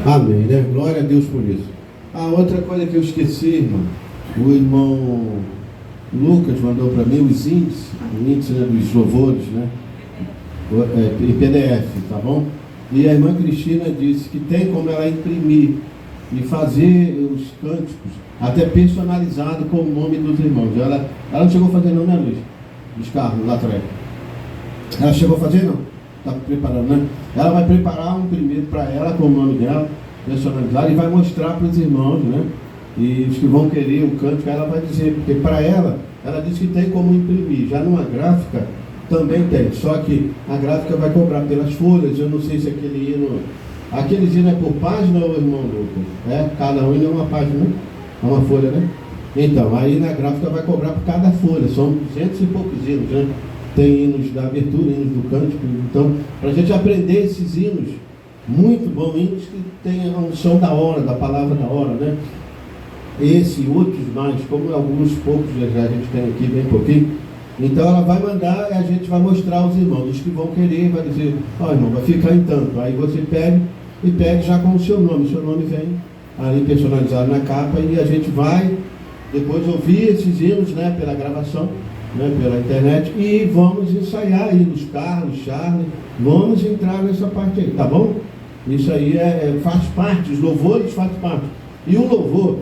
Amém, né? Glória a Deus por isso. A outra coisa que eu esqueci, irmão, o irmão Lucas mandou para mim os índices, o índice, né, dos louvores, né? Em PDF, tá bom? E a irmã Cristina disse que tem como ela imprimir e fazer os cânticos até personalizado com o nome dos irmãos. Ela não chegou a fazer não, né, Luiz? Dos carros lá atrás. Ela chegou a fazer não? Está preparando, né? Ela vai preparar um primeiro para ela com o nome dela, personalizado, e vai mostrar para os irmãos, né? E os que vão querer o cântico, ela vai dizer, porque para ela disse que tem como imprimir. Já numa gráfica também tem, só que a gráfica vai cobrar pelas folhas. Eu não sei se aquele hino é por página ou, irmão Lucas? Cada um é uma página, é uma folha, né? Então, aí na gráfica vai cobrar por cada folha, são 200 e poucos hinos, né? Tem hinos da abertura, hinos do cântico. Então, para a gente aprender esses hinos, muito bom, hinos que tem a unção da hora, da palavra da hora, né? Esse e outros mais, como alguns poucos já a gente tem aqui, bem pouquinho. Então ela vai mandar e a gente vai mostrar aos irmãos. Os que vão querer, vai dizer, irmão, vai ficar em tanto. Aí você pede e pede já com o seu nome. O seu nome vem ali personalizado na capa e a gente vai depois ouvir esses hinos, né, pela gravação, né, pela internet, e vamos ensaiar aí nos carros, Charlie, vamos entrar nessa parte aí, tá bom? Isso aí faz parte, os louvores faz parte. E o louvor,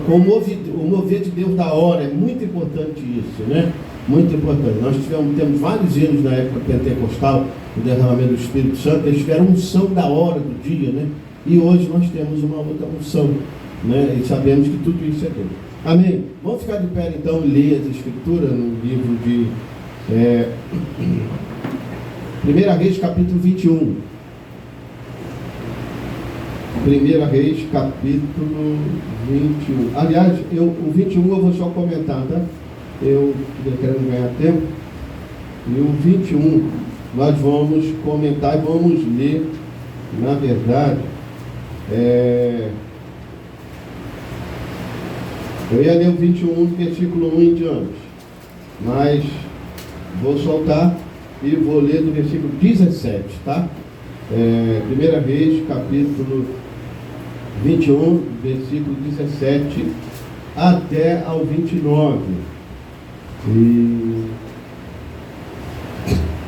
com o mover de Deus da hora, é muito importante isso, né? Muito importante. Nós temos vários hinos na época pentecostal, o derramamento do Espírito Santo, eles tiveram unção da hora do dia, né? E hoje nós temos uma outra unção, né? E sabemos que tudo isso é Deus. Amém? Vamos ficar de pé então e ler as Escrituras no livro de 1 Reis, capítulo 21. 1 Reis, capítulo 21. Aliás, o 21 eu vou só comentar, tá? Eu querendo ganhar tempo. E o 21 nós vamos comentar e vamos ler, na verdade, eu ia ler o 21, versículo 1 em diante, mas vou soltar e vou ler do versículo 17, tá? 1 Reis, capítulo 21, versículo 17 até ao 29.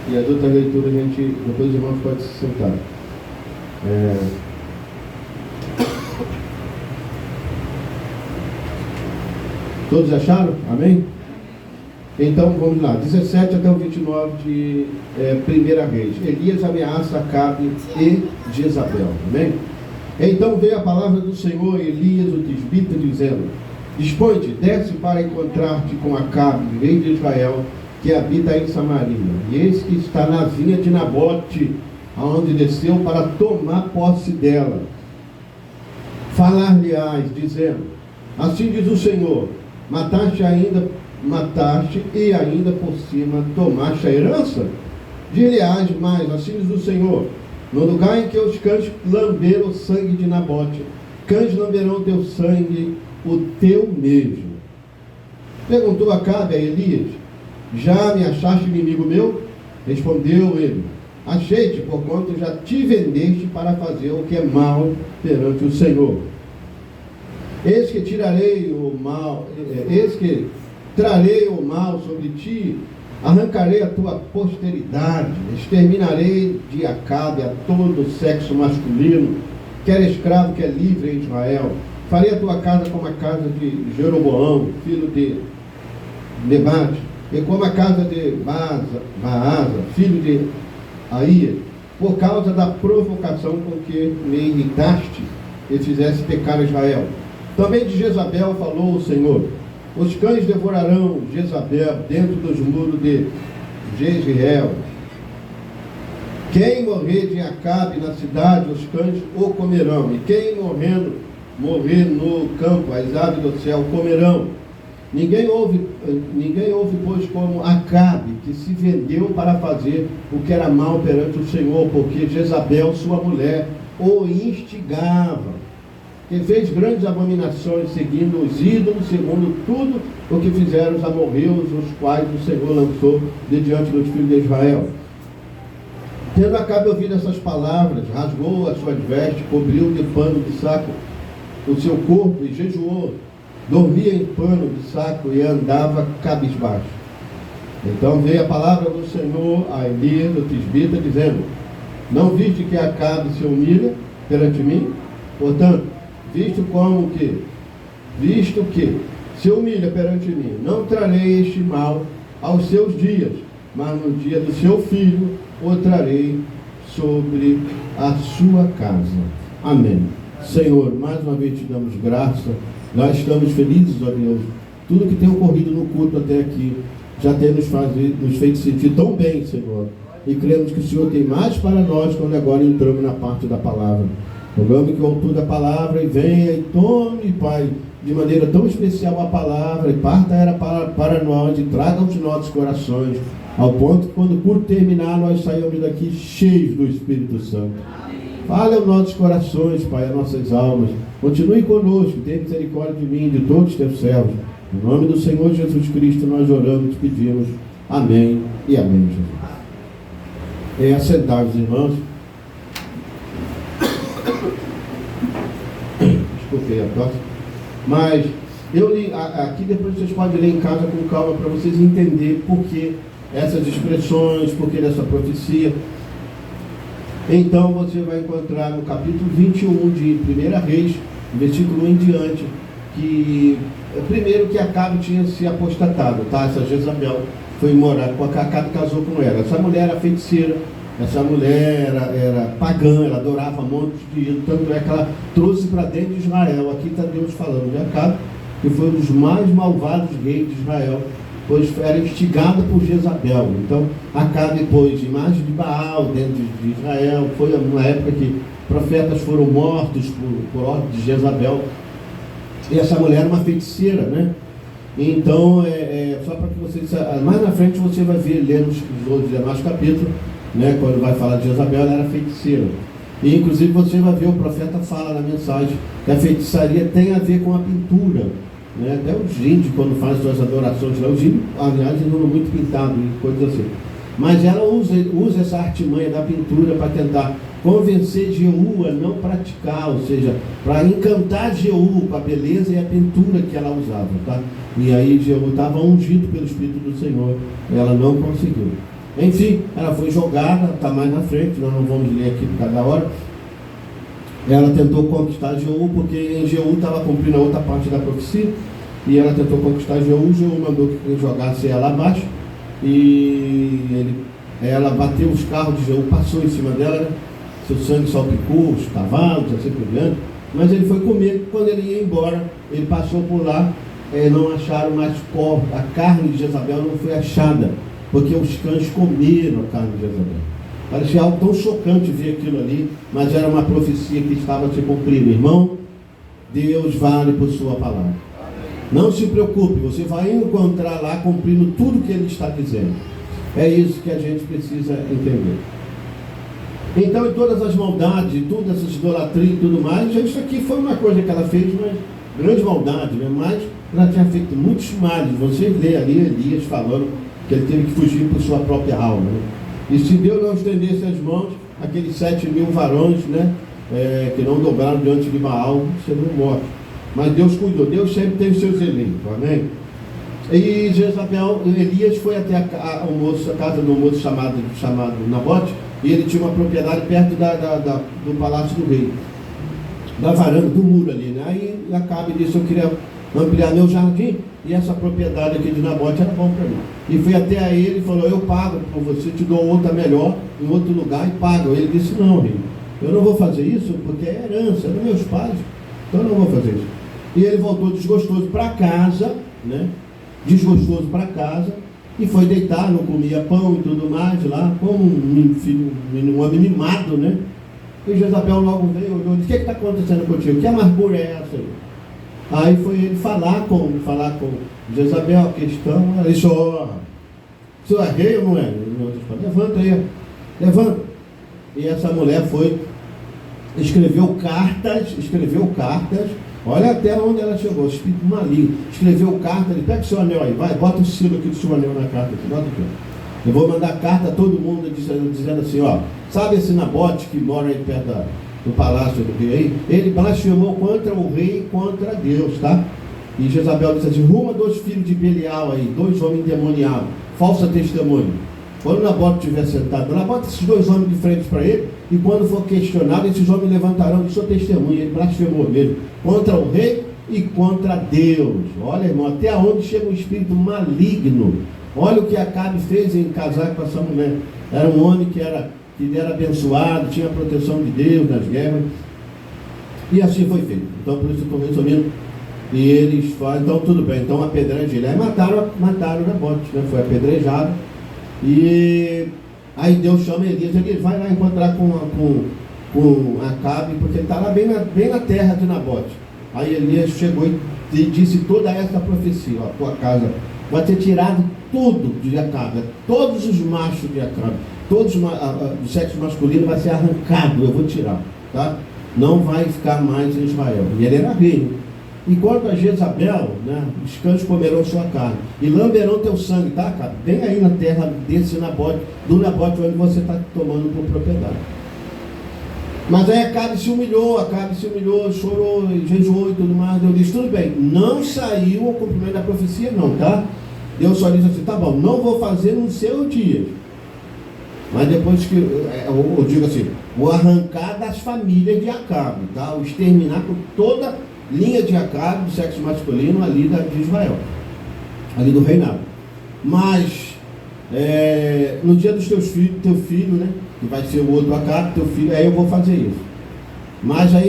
E as outras leituras depois os irmãos podem se sentar. Todos acharam? Amém? Então vamos lá, 17 até o 29 de 1 Reis. Elias ameaça Acabe e Jezabel. Amém? Então veio a palavra do Senhor a Elias o tisbita, dizendo: dispõe-te, desce para encontrar-te com Acabe, rei de Israel, que habita em Samaria. E eis que está na vinha de Nabote, aonde desceu para tomar posse dela. Falar-lhe-ás, dizendo: assim diz o Senhor, mataste e ainda por cima tomaste a herança? Dir-lhe-ás mais, assim diz o Senhor, no lugar em que os cães lamberam o sangue de Nabote, cães lamberão teu sangue, o teu mesmo. Perguntou Acabe a Elias: já me achaste inimigo meu? Respondeu ele: achei-te, porquanto já te vendeste para fazer o que é mal perante o Senhor. Eis que trarei o mal sobre ti, arrancarei a tua posteridade, exterminarei de Acabe a todo o sexo masculino, quer escravo, quer livre em Israel. Farei a tua casa como a casa de Jeroboão, filho de Nebate, e como a casa de Baasa, filho de Aías, por causa da provocação com que me irritaste e fizesse pecar Israel. Também de Jezabel falou o Senhor: os cães devorarão Jezabel dentro dos muros de Jezreel. Quem morrer de Acabe na cidade, os cães o comerão, e quem morrer no campo, as aves do céu comerão. Ninguém houve, pois, como Acabe, que se vendeu para fazer o que era mal perante o Senhor, porque Jezabel, sua mulher, o instigava, que fez grandes abominações, seguindo os ídolos, segundo tudo o que fizeram os amorreus, os quais o Senhor lançou de diante dos filhos de Israel. Tendo Acabe ouvido essas palavras, rasgou as suas vestes, cobriu de pano de saco o seu corpo e jejuou, dormia em pano de saco e andava cabisbaixo. Então veio a palavra do Senhor a Elias, o tisbita, dizendo: não viste que Acabe se humilha perante mim? Portanto, visto que se humilha perante mim, não trarei este mal aos seus dias, mas no dia do seu filho o trarei sobre a sua casa. Amém. Senhor, mais uma vez te damos graça. Nós estamos felizes, ó Deus. Tudo que tem ocorrido no culto até aqui já tem nos feito sentir tão bem, Senhor. E cremos que o Senhor tem mais para nós quando agora entramos na parte da palavra. Rogamos que o autor da palavra venha e tome, Pai, de maneira tão especial a palavra, e parta ela para nós, e traga aos nossos corações, ao ponto que quando por terminar nós saímos daqui cheios do Espírito Santo. Fale aos nossos corações, Pai, às nossas almas. Continue conosco, tenha misericórdia de mim e de todos os teus servos. Em nome do Senhor Jesus Cristo nós oramos e pedimos. Amém e amém, Jesus. Assentar-vos, irmãos. Desculpei a tosse. Mas eu li aqui, depois vocês podem ler em casa com calma para vocês entenderem por que essas expressões, por que dessa profecia. Então você vai encontrar no capítulo 21 de 1 Reis, versículo 1 em diante, que primeiro que Acabe tinha se apostatado, tá? Essa Jezabel foi morar com Acabe, casou com ela. Essa mulher era feiticeira, essa mulher era pagã, ela adorava montes de ídolos, tanto é que ela trouxe para dentro de Israel. Aqui está Deus falando de Acabe, que foi um dos mais malvados reis de Israel, pois era instigado por Jezabel. Então Acabe pôs imagem de Baal dentro de Israel. Foi uma época que profetas foram mortos por ordem de Jezabel. E essa mulher era uma feiticeira, né? Então, só para que vocês... Mais na frente você vai ver, lendo os outros demais capítulos, né? Quando vai falar de Jezabel, ela era feiticeira. E inclusive você vai ver, o profeta fala na mensagem que a feitiçaria tem a ver com a pintura, né? Até os índios, quando fazem suas adorações lá, os índios, aliás, eles andam muito pintados e coisas assim. Mas ela usa essa artimanha da pintura para tentar convencer Jeú a não praticar, ou seja, para encantar Jeú com a beleza e a pintura que ela usava, tá? E aí Jeú estava ungido pelo Espírito do Senhor, ela não conseguiu. Enfim, ela foi jogada, está mais na frente, nós não vamos ler aqui por cada hora. Ela tentou conquistar Jeú, porque em Jeú estava cumprindo a outra parte da profecia, e ela tentou conquistar Jeú. Jeú mandou que ele jogasse ela abaixo, e ela bateu os carros de Jeú, passou em cima dela, né? Seu sangue salpicou, os cavalos, assim por diante. Mas ele foi comer. Quando ele ia embora, ele passou por lá, não acharam mais corpo. A carne de Jezabel não foi achada, porque os cães comeram a carne de Jezabel. Parecia algo tão chocante ver aquilo ali, mas era uma profecia que estava se cumprindo. Irmão, Deus vale por sua palavra. Não se preocupe, você vai encontrar lá cumprindo tudo que ele está dizendo. É isso que a gente precisa entender. Então, em todas as maldades, todas essas idolatrias e tudo mais, isso aqui foi uma coisa que ela fez, mas grande maldade, né? Mas ela tinha feito muitos males. Você vê ali Elias falando que ele teve que fugir por sua própria alma, né? E se Deus não estendesse as mãos, aqueles 7.000 varões, né, que não dobraram diante de Baal, seriam mortos. Mas Deus cuidou. Deus sempre tem os seus eleitos, amém? E Jezabel, Elias foi até a casa do moço chamado Nabote, e ele tinha uma propriedade perto do palácio do rei, da varanda, do muro ali, né? Aí Acabe disse: eu queria ampliar meu jardim, e essa propriedade aqui de Nabote era bom para mim. E fui até a ele e falou: eu pago por você, te dou outra melhor, em outro lugar, e pago. Ele disse: não, rei, eu não vou fazer isso, porque é herança, é dos meus pais, então eu não vou fazer isso. E ele voltou desgostoso para casa, né? Desgostoso para casa, e foi deitar, não comia pão e tudo mais lá, como um homem mimado, né? E Jezabel logo veio, olhou e disse: o que está acontecendo contigo? Que amargura é essa aí? Aí foi ele falar com Jezabel a questão. Ela disse: ó, o senhor é rei ou não é? Levanta aí, levanta. E essa mulher foi, escreveu cartas, olha até onde ela chegou, espírito maligno, escreveu carta, ele pega o seu anel aí, vai, bota o selo aqui do seu anel na carta, aqui, bota aqui. Eu vou mandar carta a todo mundo dizendo assim, ó, sabe esse Nabote que mora aí perto do palácio do rei? Ele blasfemou contra o rei e contra Deus, tá? E Jezabel disse assim, ruma 2 filhos de Belial aí, 2 homens endemoniados, falsa testemunha. Quando Nabote estiver sentado, Nabote esses 2 homens de frente para ele, e quando for questionado, esses homens levantarão de sua testemunha. Ele blasfemou mesmo contra o rei e contra Deus. Olha, irmão, até onde chega um espírito maligno. Olha o que Acabe fez em casar com essa mulher. Era um homem que era abençoado, tinha a proteção de Deus nas guerras. E assim foi feito. Então, por isso eu estou resumindo. E eles falam, então tudo bem, então apedreja ele. Aí mataram Nabote, né? Foi apedrejado. E aí Deus chama Elias, ele vai lá encontrar com Acabe, porque ele está lá bem na terra de Nabote. Aí Elias chegou e disse toda essa profecia, ó, tua casa vai ter tirado tudo de Acabe, todos os machos de Acabe, todos do sexo masculino vai ser arrancado, eu vou tirar, tá? Não vai ficar mais em Israel. E ele era rei, né? E quanto a Jezabel, né, os cães comerão sua carne e lamberão teu sangue, tá, cara? Bem aí na terra desse Nabote, do Nabote onde você está tomando por propriedade. Mas aí Acabe se humilhou, chorou, jejuou e tudo mais. Deus disse, tudo bem, não saiu o cumprimento da profecia não, tá? Deus só disse assim, tá bom, não vou fazer no seu dia. Mas depois que, eu digo assim, vou arrancar das famílias de Acabe, tá? O exterminar com toda linha de Acabe, do sexo masculino, ali de Israel, ali do reinado. Mas, no dia dos teus filhos, teu filho, né, que vai ser o outro Acabe, teu filho, aí eu vou fazer isso. Mas aí,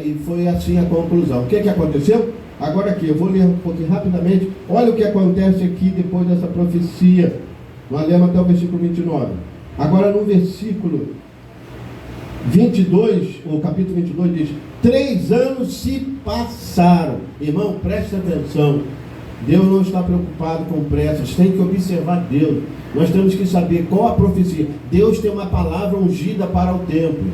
e foi assim a conclusão. O que aconteceu? Agora aqui, eu vou ler um pouquinho rapidamente. Olha o que acontece aqui depois dessa profecia. Nós lemos até o versículo 29. Agora no versículo 22, o capítulo 22 diz, 3 anos se passaram. Irmão, presta atenção. Deus não está preocupado com pressas, tem que observar Deus. Nós temos que saber qual a profecia. Deus tem uma palavra ungida para o tempo.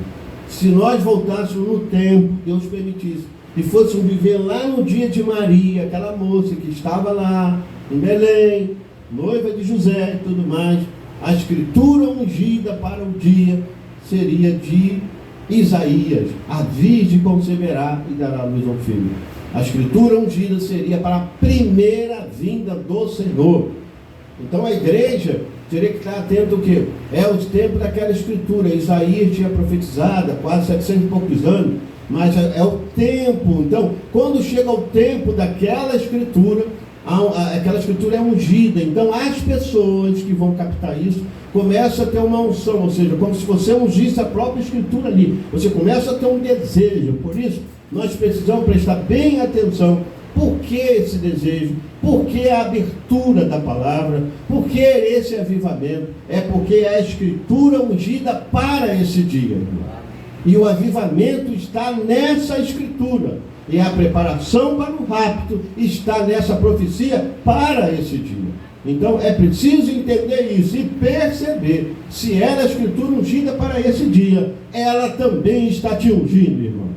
Se nós voltássemos no tempo, Deus permitisse, e fôssemos viver lá no dia de Maria, aquela moça que estava lá em Belém, noiva de José e tudo mais, a escritura ungida para o dia seria de Isaías, a virgem conceberá e dará luz ao filho. A escritura ungida seria para a primeira vinda do Senhor. Então a igreja teria que estar atento ao que? É o tempo daquela escritura. Isaías tinha profetizado há quase 700 e poucos anos, mas é o tempo. Então, quando chega o tempo daquela escritura, aquela escritura é ungida. Então as pessoas que vão captar isso começam a ter uma unção, ou seja, como se você ungisse a própria escritura ali. Você começa a ter um desejo. Por isso, nós precisamos prestar bem atenção. Por que esse desejo? Por que a abertura da palavra? Por que esse avivamento? É porque é a escritura ungida para esse dia. E o avivamento está nessa escritura. E a preparação para o rapto está nessa profecia para esse dia. Então é preciso entender isso e perceber, se é a escritura ungida para esse dia, ela também está te ungindo, irmão.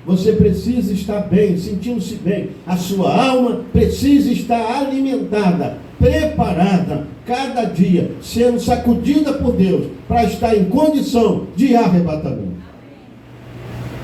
Você precisa estar bem, sentindo-se bem. A sua alma precisa estar alimentada, preparada, cada dia, sendo sacudida por Deus, para estar em condição de arrebatamento.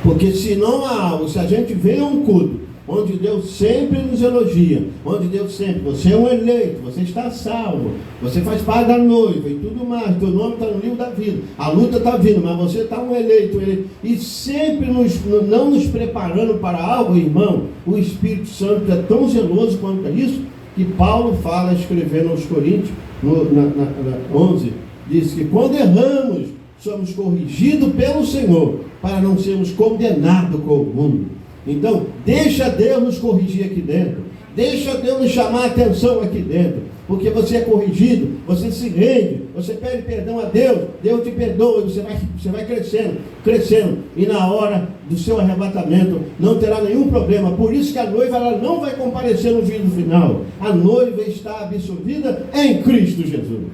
Porque se não há algo, se a gente vem a um culto, onde Deus sempre nos elogia, onde Deus sempre, você é um eleito, você está salvo, você faz parte da noiva e tudo mais, teu nome está no livro da vida, a luta está vindo, mas você está um eleito, e sempre não nos preparando para algo, irmão. O Espírito Santo é tão zeloso quanto a isso, que Paulo fala, escrevendo aos Coríntios, na 11, diz que quando erramos, somos corrigidos pelo Senhor, para não sermos condenados com o mundo. Então, deixa Deus nos corrigir aqui dentro. Deixa Deus nos chamar a atenção aqui dentro. Porque você é corrigido, você se rende, você pede perdão a Deus, Deus te perdoa, você vai crescendo. E na hora do seu arrebatamento, não terá nenhum problema. Por isso que a noiva ela não vai comparecer no juízo final. A noiva está absolvida em Cristo Jesus.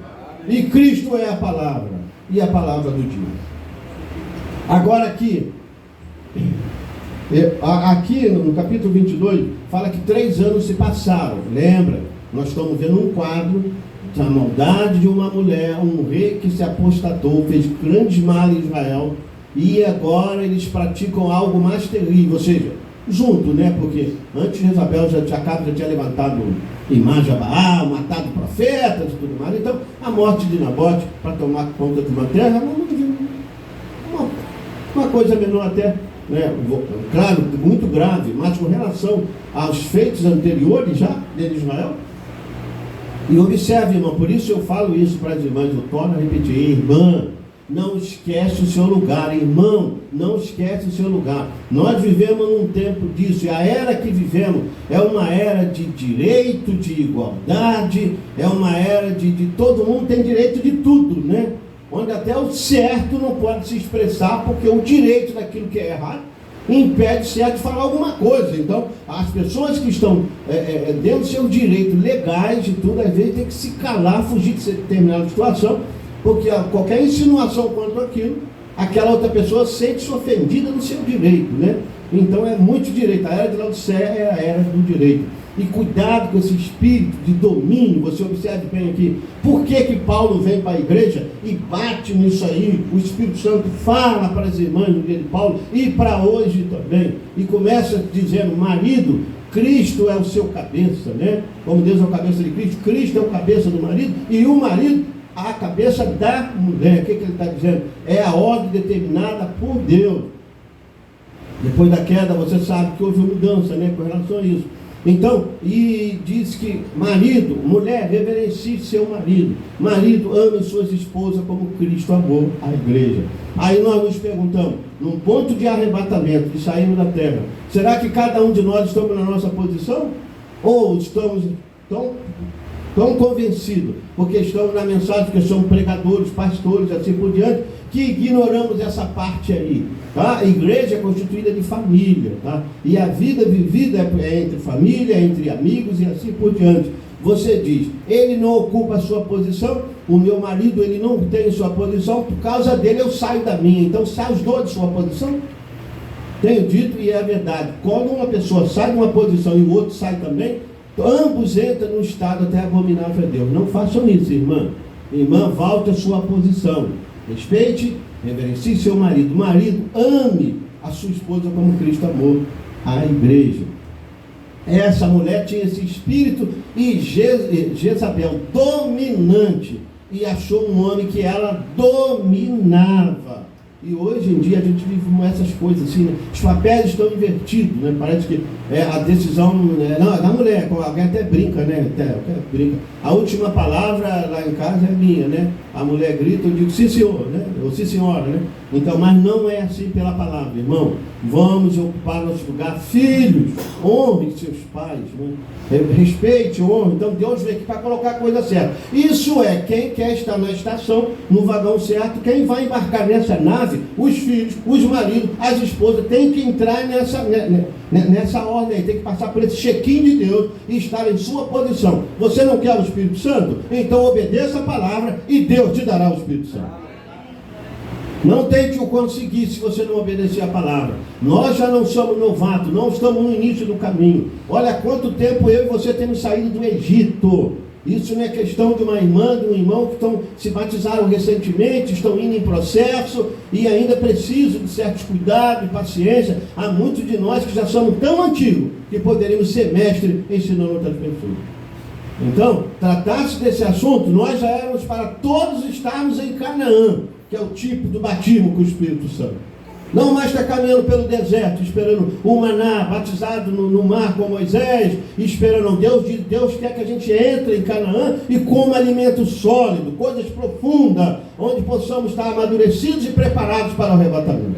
E Cristo é a palavra. E a palavra do dia. Agora aqui no capítulo 22, fala que 3 anos se passaram. Lembra? Nós estamos vendo um quadro A maldade de uma mulher, um rei que se apostatou, fez grandes males em Israel, e agora eles praticam algo mais terrível, ou seja, junto, né? Porque antes Jezabel já tinha levantado imagem a Baal, matado profetas e tudo mais. Então, a morte de Nabote para tomar conta de uma terra é uma coisa menor até, né? Claro, muito grave, mas com relação aos feitos anteriores já de Israel. E observe, irmão, por isso eu falo isso para as irmãs, eu torno a repetir: irmã, não esquece o seu lugar, irmão, não esquece o seu lugar. Nós vivemos num tempo disso, e a era que vivemos é uma era de direito, de igualdade, é uma era de todo mundo tem direito de tudo, né? Onde até o certo não pode se expressar, porque o direito daquilo que é errado impede o certo de falar alguma coisa. Então, as pessoas que estão dentro dos seus direitos legais e tudo, às vezes tem que se calar, fugir de determinada situação, porque qualquer insinuação quanto aquilo, aquela outra pessoa sente-se ofendida no seu direito, né? Então é muito direito. A era de Laodiceia é a era do direito. E cuidado com esse espírito de domínio. Você observe bem aqui, por que Paulo vem para a igreja e bate nisso aí? O Espírito Santo fala para as irmãs no dia de Paulo e para hoje também, e começa dizendo: marido, Cristo é o seu cabeça, né? Como Deus é o cabeça de Cristo, Cristo é o cabeça do marido, e o marido a cabeça da mulher. O que ele está dizendo? É a ordem determinada por Deus. Depois da queda, você sabe que houve mudança, né, com relação a isso. Então, e diz que marido, mulher, reverencie seu marido. Marido, ame suas esposas como Cristo amou a igreja. Aí nós nos perguntamos, num ponto de arrebatamento, de sairmos da terra, será que cada um de nós estamos na nossa posição? Ou estamos tão convencidos, porque estamos na mensagem, porque somos pregadores, pastores, assim por diante, que ignoramos essa parte aí, tá? A igreja é constituída de família, tá? E a vida vivida é entre família, entre amigos e assim por diante. Você diz, ele não ocupa a sua posição, o meu marido, ele não tem sua posição, por causa dele eu saio da minha. Então sai os dois de sua posição? Tenho dito, e é verdade, quando uma pessoa sai de uma posição e o outro sai também, ambos entram no estado até abominável a Deus. Não façam isso, irmã. Irmã, volte à sua posição. Respeite, reverencie seu marido. Marido, ame a sua esposa como Cristo amou a igreja. Essa mulher tinha esse espírito e Jezabel dominante, e achou um homem que ela dominava. E hoje em dia a gente vive essas coisas assim, né? Os papéis estão invertidos, né? Parece que a decisão não é da mulher, alguém até brinca, né? Até brinca. A última palavra lá em casa é minha, né? A mulher grita, eu digo sim senhor, né? Ou sim senhora, né? Então, mas não é assim pela palavra, irmão. Vamos ocupar nosso lugar. Filhos, honre seus pais, né? Respeite, honre. Então Deus vem aqui para colocar a coisa certa. Isso é, quem quer estar na estação, no vagão certo, quem vai embarcar nessa nave, os filhos, os maridos, as esposas, tem que entrar nessa ordem aí, tem que passar por esse check-in de Deus e estar em sua posição. Você não quer o Espírito Santo? Então obedeça a palavra e Deus te dará o Espírito Santo. Não tente o conseguir se você não obedecer a palavra. Nós já não somos novatos, não estamos no início do caminho. Olha há quanto tempo eu e você temos saído do Egito. Isso não é questão de uma irmã, de um irmão que se batizaram recentemente, estão indo em processo e ainda precisam de certos cuidados e paciência. Há muitos de nós que já somos tão antigos que poderíamos ser mestres ensinando outras pessoas. Então, tratar-se desse assunto, nós já éramos para todos estarmos em Canaã, que é o tipo do batismo com o Espírito Santo. Não mais está caminhando pelo deserto, esperando o maná, batizado no mar com Moisés, esperando. Deus quer que a gente entre em Canaã e coma alimento sólido, coisas profundas, onde possamos estar amadurecidos e preparados para o arrebatamento.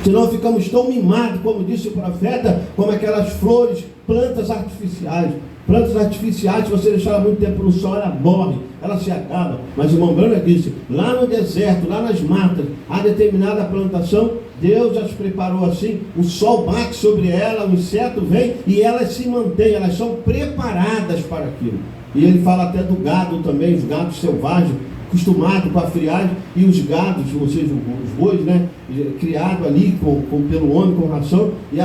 Senão ficamos tão mimados, como disse o profeta, como aquelas flores, plantas artificiais. Plantas artificiais, se você deixar ela muito tempo no sol, ela morre, ela se acaba. Mas o irmão Branham disse, lá no deserto, lá nas matas, a determinada plantação, Deus já se preparou assim, o sol bate sobre ela, o inseto vem e elas se mantêm, elas são preparadas para aquilo. E ele fala até do gado também, os gados selvagens, acostumados com a friagem, e os gados, ou seja, os bois, né, criado ali pelo homem com ração, e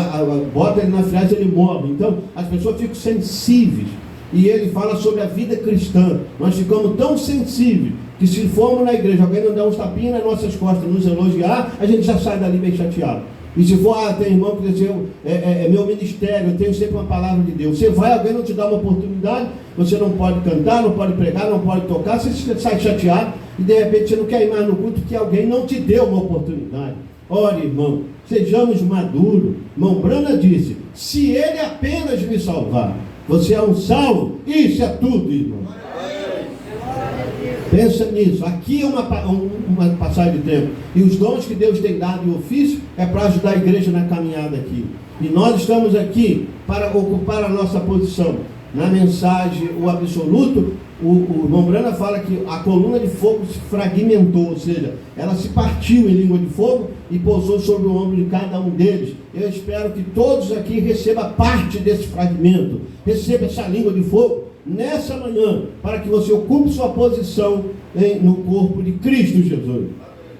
bota ele na friagem, ele morre. Então as pessoas ficam sensíveis. e ele fala sobre a vida cristã. Nós ficamos tão sensíveis que se formos na igreja, alguém não der uns tapinhas nas nossas costas, nos elogiar, a gente já sai dali bem chateado. E se for, tem irmão que diz, é meu ministério, eu tenho sempre uma palavra de Deus. Você vai, alguém não te dá uma oportunidade, você não pode cantar, não pode pregar, não pode tocar, você sai chateado e de repente você não quer ir mais no culto porque alguém não te deu uma oportunidade. Ora, irmão, sejamos maduros. Irmão Brana disse, se ele apenas me salvar, você é um salvo, isso é tudo, irmão. Pensa nisso. Aqui é uma passagem de tempo. E os dons que Deus tem dado em ofício é para ajudar a igreja na caminhada aqui. E nós estamos aqui para ocupar a nossa posição. Na mensagem, o absoluto, o irmão Brana fala que a coluna de fogo se fragmentou, ou seja, ela se partiu em língua de fogo e pousou sobre o ombro de cada um deles. Eu espero que todos aqui recebam parte desse fragmento, receba essa língua de fogo nessa manhã, para que você ocupe sua posição no corpo de Cristo Jesus.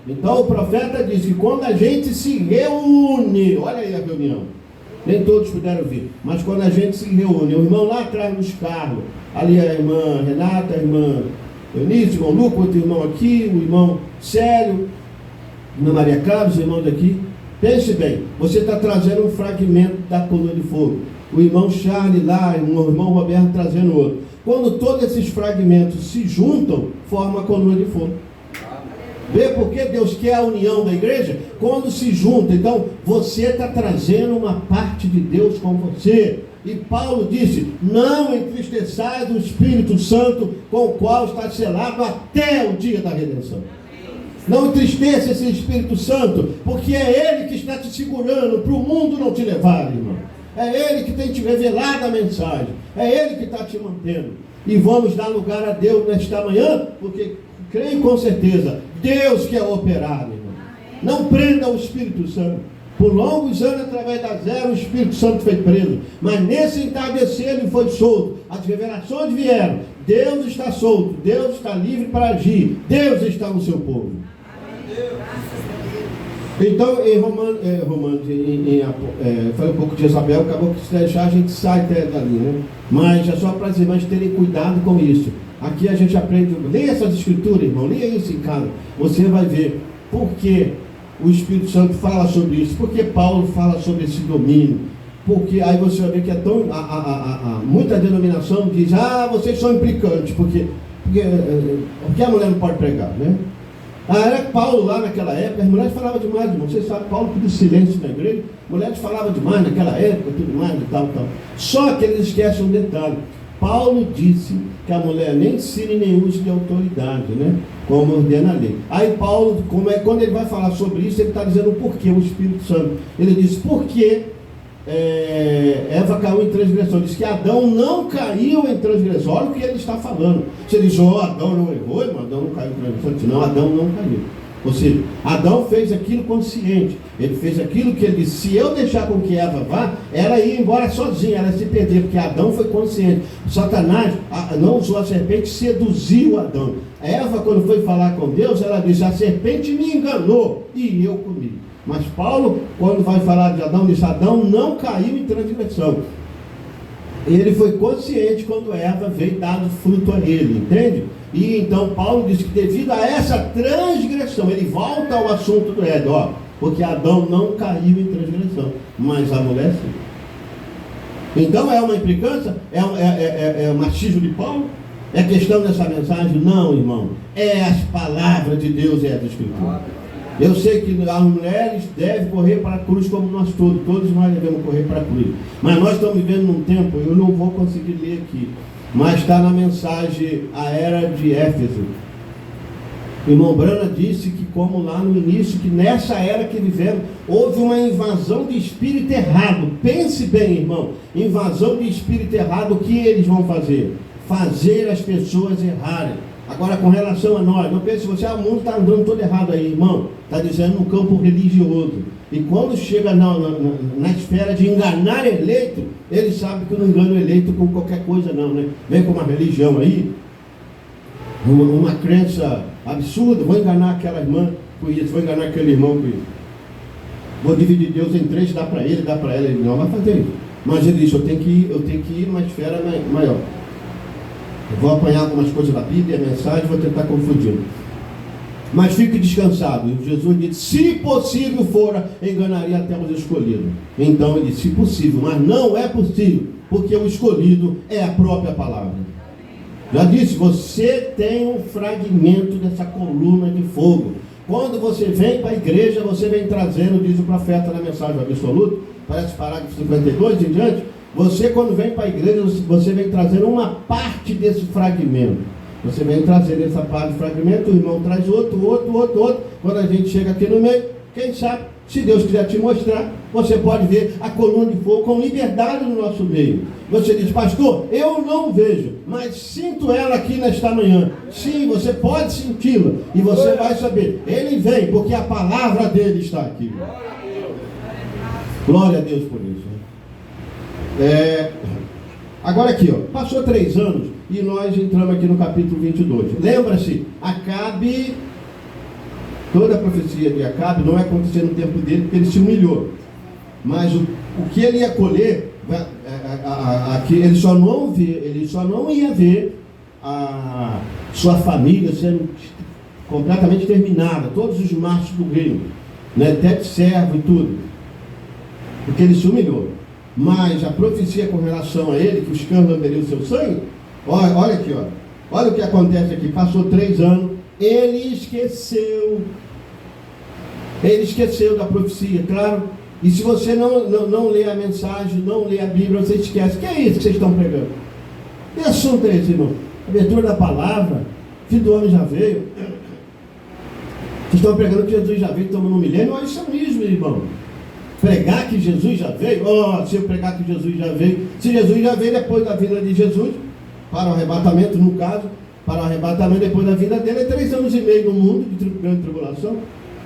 Então o profeta diz que quando a gente se reúne, olha aí a reunião, nem todos puderam vir, mas quando a gente se reúne, o irmão lá atrás nos carros, ali a irmã Renata, a irmã Eunice, o irmão Lucas, outro irmão aqui, o irmão Célio, a irmã Maria Carlos, o irmão daqui, pense bem, você está trazendo um fragmento da coluna de fogo. O irmão Charles lá, o irmão Roberto trazendo outro. Quando todos esses fragmentos se juntam, forma a coluna de fogo. Vê por que Deus quer a união da igreja? Quando se junta, então você está trazendo uma parte de Deus com você. E Paulo disse, não entristeçais o Espírito Santo, com o qual está selado até o dia da redenção. Não entristeça esse Espírito Santo, porque é Ele que está te segurando para o mundo não te levar, irmão. É Ele que tem te revelado a mensagem. É Ele que está te mantendo. E vamos dar lugar a Deus nesta manhã, porque creio com certeza, Deus quer operar, irmão. Não prenda o Espírito Santo. Por longos anos, através da zero, o Espírito Santo foi preso. Mas nesse entardecer ele foi solto. As revelações vieram. Deus está solto. Deus está livre para agir. Deus está no seu povo. Então, em Romanos, falei um pouco de Isabel, acabou que se deixar a gente sai até dali, né? Mas é só para as irmãs terem cuidado com isso. Aqui a gente aprende, leia essas escrituras, irmão, leia isso em casa. Você vai ver por que o Espírito Santo fala sobre isso, por que Paulo fala sobre esse domínio. Porque aí você vai ver que é tão. Muita denominação diz, vocês são implicantes, porque a mulher não pode pregar, né? Era Paulo lá naquela época, as mulheres falavam demais, irmão. Você sabe, Paulo pediu silêncio na igreja, mulheres falavam demais naquela época, tudo mais e tal. Só que eles esquecem um detalhe. Paulo disse que a mulher nem ensina e nem use de autoridade, né? Como ordena a lei. Aí Paulo, quando ele vai falar sobre isso, ele está dizendo o porquê, o Espírito Santo. Ele diz, porque Eva caiu em transgressão. Diz que Adão não caiu em transgressão. Olha o que ele está falando. Você diz, Adão não errou, irmão, Adão não caiu em transgressão. Não, Adão não caiu. Ou seja, Adão fez aquilo consciente. Ele fez aquilo que ele disse, se eu deixar com que Eva vá, ela ia embora sozinha, ela ia se perder, porque Adão foi consciente. Satanás não usou a serpente, seduziu Adão. Eva, quando foi falar com Deus, ela disse, a serpente me enganou e eu comi. Mas Paulo, quando vai falar de Adão, diz, Adão não caiu em transgressão. Ele foi consciente quando Eva veio dado fruto a ele, entende? E então Paulo diz que devido a essa transgressão, ele volta ao assunto do Éden, porque Adão não caiu em transgressão, mas a mulher sim. Então é uma implicância? É o machismo de Paulo? É questão dessa mensagem? Não, irmão. É as palavras de Deus e as Escrituras. Eu sei que as mulheres devem correr para a cruz como nós todos nós devemos correr para a cruz. Mas nós estamos vivendo num tempo, eu não vou conseguir ler aqui, mas está na mensagem a era de Éfeso. O irmão Brana disse que como lá no início, que nessa era que vivemos, houve uma invasão de espírito errado. Pense bem, irmão, invasão de espírito errado, o que eles vão fazer? Fazer as pessoas errarem. Agora, com relação a nós, não pense se você, o mundo está andando todo errado aí, irmão. Está dizendo no campo religioso. E quando chega na esfera de enganar eleito, ele sabe que não engana o eleito com qualquer coisa não, né? Vem com uma religião aí, uma crença absurda, vou enganar aquela irmã com isso, vou enganar aquele irmão com isso. Vou dividir Deus em três, dá para ele, dá para ela, ele não vai fazer isso. Mas ele disse, eu tenho que ir numa esfera maior. Eu vou apanhar algumas coisas da Bíblia, a mensagem, vou tentar confundir. Mas fique descansado. E Jesus disse, se possível fora, enganaria até os escolhidos. Então ele disse, se possível, mas não é possível, porque o escolhido é a própria palavra. Já disse, você tem um fragmento dessa coluna de fogo. Quando você vem para a igreja, você vem trazendo, diz o profeta na mensagem absoluta, parece parágrafo 52 em diante, você quando vem para a igreja, você vem trazendo uma parte desse fragmento. Você vem trazendo essa parte do fragmento, o irmão traz outro. Quando a gente chega aqui no meio, quem sabe, se Deus quiser te mostrar, você pode ver a coluna de fogo com liberdade no nosso meio. Você diz, pastor, eu não vejo, mas sinto ela aqui nesta manhã. Sim, você pode senti-la e você vai saber. Ele vem porque a palavra dele está aqui. Glória a Deus por isso. Agora aqui, passou 3 anos e nós entramos aqui no capítulo 22. Lembra-se, Acabe, toda a profecia de Acabe não é acontecer no tempo dele, porque ele se humilhou. Mas o que ele ia colher, aqui, ele só não ia ver a sua família sendo completamente terminada, todos os machos do reino, né, até de servo e tudo, porque ele se humilhou. Mas a profecia com relação a ele, que os cães lamberiam o seu sangue, olha aqui, olha o que acontece aqui. Passou 3 anos, ele esqueceu da profecia, claro. E se você não lê a mensagem, não lê a Bíblia, você esquece. Que é isso que vocês estão pregando? Que assunto é esse, irmão? Abertura da palavra, filho do homem já veio. Vocês estão pregando que Jesus já veio, estamos no milênio. Olha isso mesmo, irmão. Pregar que Jesus já veio? Se eu pregar que Jesus já veio, se Jesus já veio depois da vinda de Jesus, para o arrebatamento, no caso, para o arrebatamento depois da vinda dele, é 3 anos e meio no mundo de grande tribulação,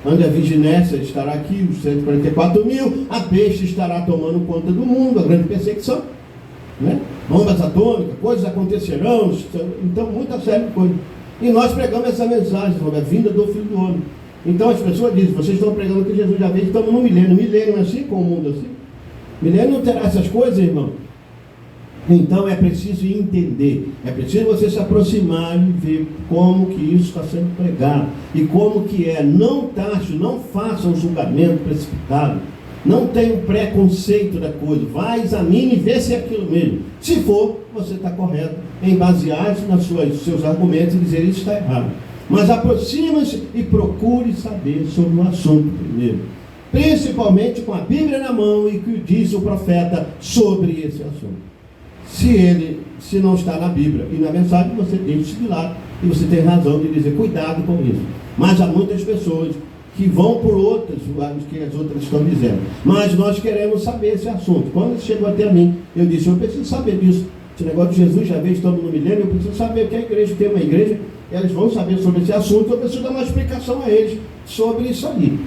onde a vigilância estará aqui, os 144 mil, a besta estará tomando conta do mundo, a grande perseguição, né? Bombas atômicas, coisas acontecerão, então muita série de coisas. E nós pregamos essa mensagem sobre a vinda do Filho do Homem. Então as pessoas dizem, vocês estão pregando que Jesus já veio, estamos no milênio. Milênio é assim, com o mundo assim? Milênio não terá essas coisas, irmão. Então é preciso entender, é preciso você se aproximar e ver como que isso está sendo pregado. E como que é, não taxe, não faça um julgamento precipitado. Não tenha um preconceito da coisa. Vai, examine e vê se é aquilo mesmo. Se for, você está correto em basear-se nos seus argumentos e dizer isso está errado. Mas aproxima-se e procure saber sobre o assunto primeiro. Principalmente com a Bíblia na mão e o que diz o profeta sobre esse assunto. Se não está na Bíblia e na mensagem, você deixa isso de lado. E você tem razão de dizer, cuidado com isso. Mas há muitas pessoas que vão por outras, que as outras estão dizendo. Mas nós queremos saber esse assunto. Quando chegou até a mim, eu disse, eu preciso saber disso. Esse negócio de Jesus já veio, estamos no milênio, eu preciso saber o que a igreja tem uma igreja. Eles vão saber sobre esse assunto, eu preciso dar uma explicação a eles sobre isso ali.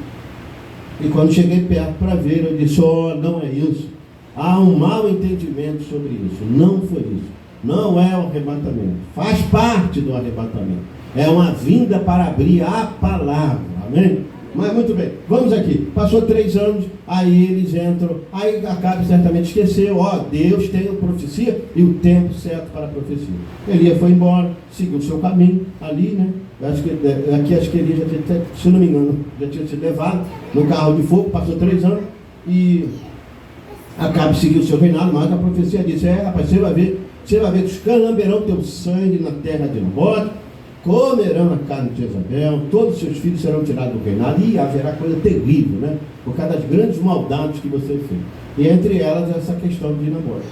E quando cheguei perto para ver, eu disse, não é isso. Há um mau entendimento sobre isso. Não foi isso. Não é o arrebatamento. Faz parte do arrebatamento. É uma vinda para abrir a palavra. Amém? Mas muito bem, vamos aqui. Passou 3 anos, aí eles entram, aí Acabe certamente esqueceu, Deus tem a profecia e o tempo certo para a profecia. Elias foi embora, seguiu o seu caminho ali, né? Acho que Elias já tinha, se não me engano, já tinha sido levado no carro de fogo, passou 3 anos e Acabe seguiu o seu reinado, mas a profecia disse, rapaz, você vai ver que os cães lamberão teu sangue na terra de Nabote, comerão a carne de Jezabel, todos os seus filhos serão tirados do reinado, e haverá coisa terrível, né? Por causa das grandes maldades que você fez. E entre elas essa questão de Nabote.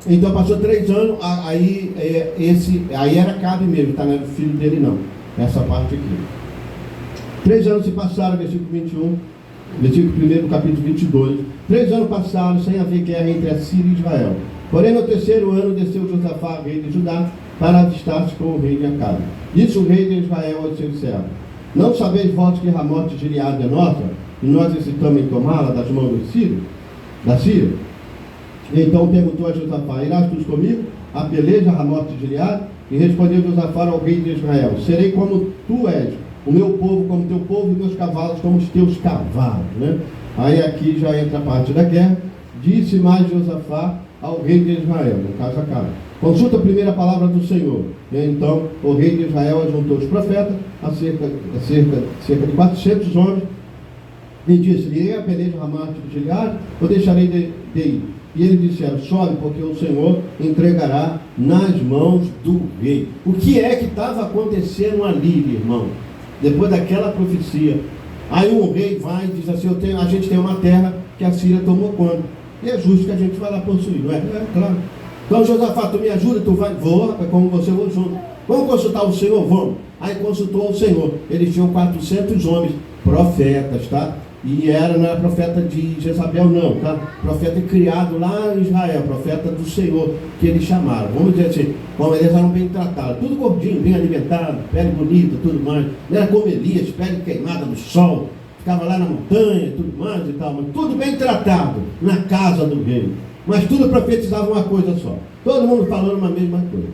Então passou 3 anos, aí era Acabe mesmo, tá? Não era o filho dele não, essa parte aqui. 3 anos se passaram, versículo 21, versículo 1 do capítulo 22. 3 anos passaram sem haver guerra entre a Síria e Israel. Porém no 3º ano desceu Josafá, rei de Judá, para avistar-se com o rei de Acabe. Disse o rei de Israel aos seus servos, não sabeis vós que Ramote de Gileade é nossa, e nós hesitamos em tomá-la das mãos da Síria? Então perguntou a Josafá, irás tu comigo a peleja Ramote de Gileade? E respondeu Josafá ao rei de Israel, serei como tu és, o meu povo como teu povo, e meus cavalos como os teus cavalos, né? Aí aqui já entra a parte da guerra. Disse mais Josafá ao rei de Israel, no caso Acabe, Consulta a primeira palavra do Senhor. E então o rei de Israel ajuntou os profetas, a cerca de 400 homens, e disse: irei a peleja Ramate de Gileade, ou deixarei de ir? E eles disseram: sobe, porque o Senhor entregará nas mãos do rei. O que é que estava acontecendo ali, irmão? Depois daquela profecia, aí um rei vai e diz assim: a gente tem uma terra que a Síria tomou conta, e é justo que a gente vá lá possuir, não é? É claro. Então Josafá, tu me ajuda, tu vai, vou, como você, vou junto. Vamos consultar o Senhor? Vamos. Aí consultou o Senhor. Eles tinham 400 homens, profetas, tá? E não era profeta de Jezabel não, tá? Profeta criado lá em Israel, profeta do Senhor, que eles chamaram. Vamos dizer assim, como eles eram bem tratados, tudo gordinho, bem alimentado, pele bonita, tudo mais. Não era como Elias, pele queimada no sol, ficava lá na montanha, tudo mais e tal, mas tudo bem tratado na casa do rei. Mas tudo profetizava uma coisa só. Todo mundo falando uma mesma coisa.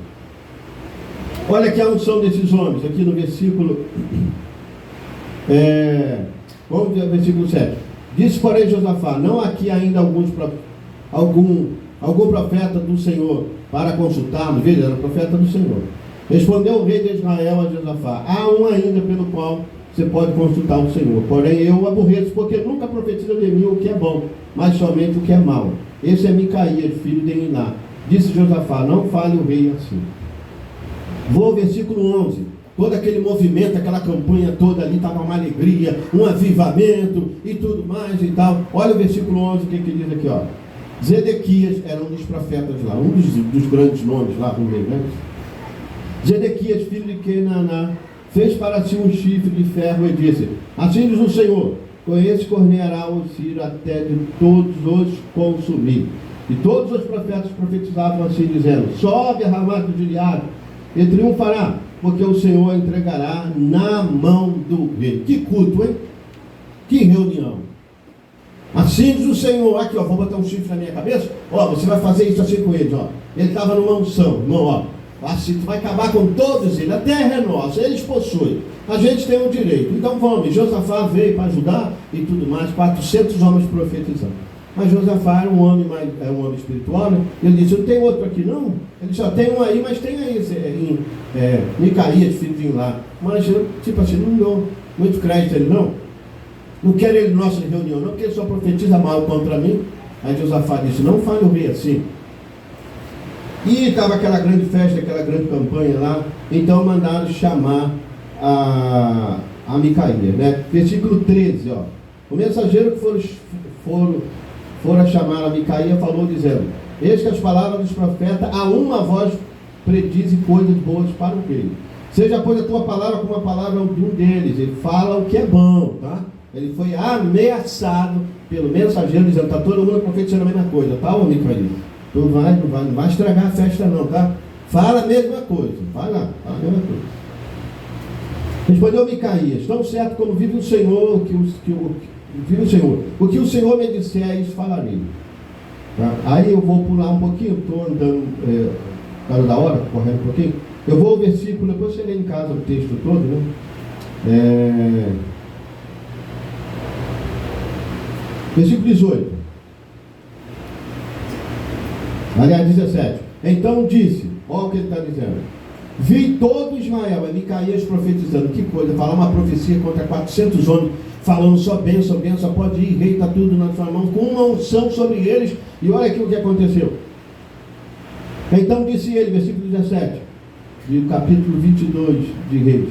Olha aqui a unção desses homens, aqui no versículo... vamos ver o versículo 7. Disse, porém, Josafá: não há aqui ainda algum profeta do Senhor para consultarmos? Veja, era profeta do Senhor. Respondeu o rei de Israel a Josafá: há um ainda pelo qual você pode consultar o Senhor, porém eu o aborreço, porque nunca profetiza de mim o que é bom, mas somente o que é mau. Esse é Micaías, filho de Niná. Disse Josafá: não fale o rei assim. Vou ao versículo 11. Todo aquele movimento, aquela campanha toda ali, estava uma alegria, um avivamento e tudo mais e tal. Olha o versículo 11, o que diz aqui, ó. Zedequias era um dos profetas lá, um dos grandes nomes lá no meio, né? Zedequias, filho de Kenaná, fez para si um chifre de ferro e disse: assim diz o Senhor, com esse corneará o Ciro até de todos os consumir. E todos os profetas profetizavam assim, dizendo: sobe a Ramate de Gileade e triunfará, porque o Senhor entregará na mão do rei. Que culto, hein? Que reunião. Assim diz o Senhor. Aqui, ó, vou botar um chifre na minha cabeça. Ó, você vai fazer isso assim com eles, ó. Ele estava numa unção, irmão, ó. Assim, tu vai acabar com todos eles. A terra é nossa, eles possuem. A gente tem o direito. Então vamos. Josafá veio para ajudar e tudo mais. 400 homens profetizando. Mas Josafá era um homem espiritual, né? Ele disse: não tem outro aqui não? Ele disse: tem um aí, mas tem aí Micaías, filho lá. Mas eu, tipo assim, não dou muito crédito a ele não. Não quero ele nossa reunião não, porque ele só profetiza mal contra mim. Aí Josafá disse: não fale o rei assim. E estava aquela grande festa, aquela grande campanha lá. Então mandaram chamar a Micaías, né? Versículo 13, ó. O mensageiro que foram chamar a Micaías falou, dizendo: eis que as palavras dos profetas a uma voz predizem coisas boas para o rei. Seja, pois, a tua palavra como a palavra de um deles. Ele fala o que é bom, tá? Ele foi ameaçado pelo mensageiro, dizendo: está todo mundo profetizando a mesma coisa, tá, ô Micaías? Tu não vai estragar a festa não, tá? Fala a mesma coisa, vai lá, fala a mesma coisa. Respondeu Micaías: tão certo como vive o Senhor, vive o Senhor, o que o Senhor me disser, isso falarei. Tá? Aí eu vou pular um pouquinho, estou andando para da hora, correndo um pouquinho. Eu vou ao versículo, depois você lê em casa o texto todo, né? Versículo 18. Aliás, 17. Então disse, olha o que ele está dizendo: vi todo Israel, é Micaías profetizando. Que coisa, falar uma profecia contra 400 homens, falando só bênção, só pode ir, rei, está tudo na sua mão, com uma unção sobre eles. E olha aqui o que aconteceu. Então disse ele, versículo 17, do capítulo 22 de Reis.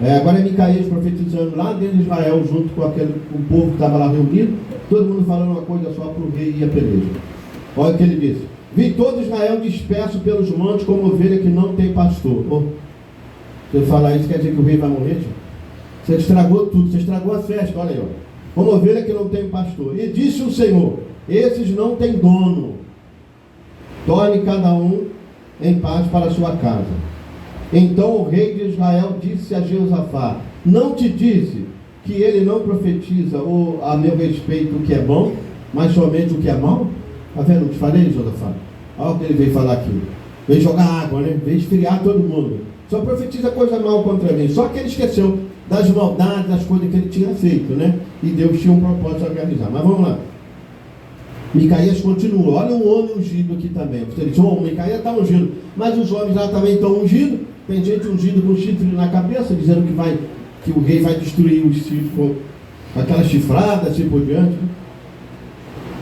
Agora é Micaías profetizando lá dentro de Israel, junto com o povo que estava lá reunido, todo mundo falando uma coisa só para o rei e a peleja. Olha o que ele disse: vi todo Israel disperso pelos montes como ovelha que não tem pastor. Você falar isso quer dizer que o rei vai morrer, tio? Você estragou tudo, você estragou a festa, olha aí, ó. Como ovelha que não tem pastor. E disse o Senhor: esses não têm dono. Torne cada um em paz para a sua casa. Então o rei de Israel disse a Josafá: não te disse que ele não profetiza a meu respeito o que é bom, mas somente o que é mau? Está vendo? Não te falei, Josafá? Olha o que ele veio falar aqui. Veio jogar água, né? Veio esfriar todo mundo. Só profetiza coisa mal contra mim. Só que ele esqueceu das maldades, das coisas que ele tinha feito, né? E Deus tinha um propósito a realizar. Mas vamos lá. Micaías continua. Olha um homem ungido aqui também. Você diz, Micaías está ungido, mas os homens lá também estão ungidos. Tem gente ungida com chifre na cabeça, dizendo que o rei vai destruir os chifres com aquela chifrada, assim por diante.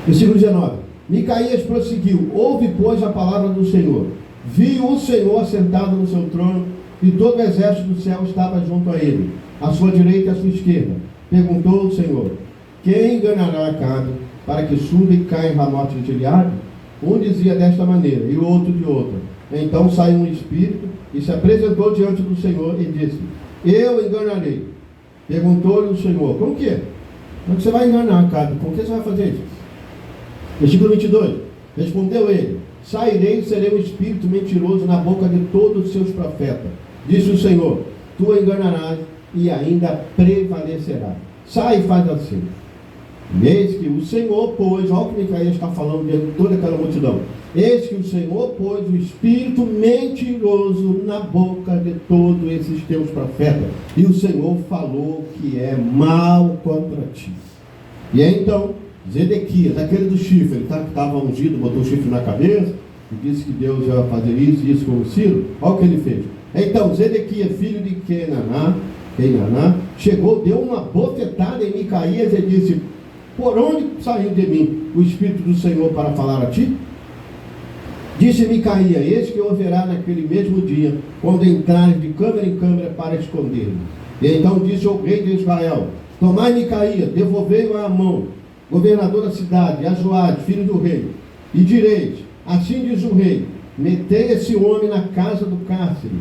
Versículo 19. Micaías prosseguiu: ouve, pois, a palavra do Senhor. Viu o Senhor sentado no seu trono, e todo o exército do céu estava junto a ele, à sua direita e à sua esquerda. Perguntou o Senhor: quem enganará Acabe, para que suba e caia em Ramote de Gileade? Um dizia desta maneira, e o outro de outra. Então saiu um espírito e se apresentou diante do Senhor e disse: eu enganarei. Perguntou-lhe o Senhor: com o quê? Como você vai enganar Acabe? Com que você vai fazer isso? Versículo 22. Respondeu ele: sairei e serei um espírito mentiroso na boca de todos os seus profetas. Disse o Senhor: tu enganarás e ainda prevalecerá. Sai e faz assim. Eis que o Senhor pôs, olha o que Micaías está falando de toda aquela multidão. Eis que o Senhor pôs o espírito mentiroso na boca de todos esses teus profetas. E o Senhor falou que é mal contra ti. E então, Zedequias, aquele do chifre, ele estava ungido, botou o chifre na cabeça, e disse que Deus ia fazer isso e isso com o Ciro. Olha o que ele fez. Então, Zedequias, filho de Kenaná, chegou, deu uma bofetada em Micaías e disse: por onde saiu de mim o Espírito do Senhor para falar a ti? Disse Micaías: eis que ouvirá naquele mesmo dia, quando entrares de câmara em câmara para esconder-me. E então disse ao rei de Israel: tomai Micaías, devolvei-o a Amon, governador da cidade, a Joás, filho do rei, e direis: assim diz o rei, metei esse homem na casa do cárcere,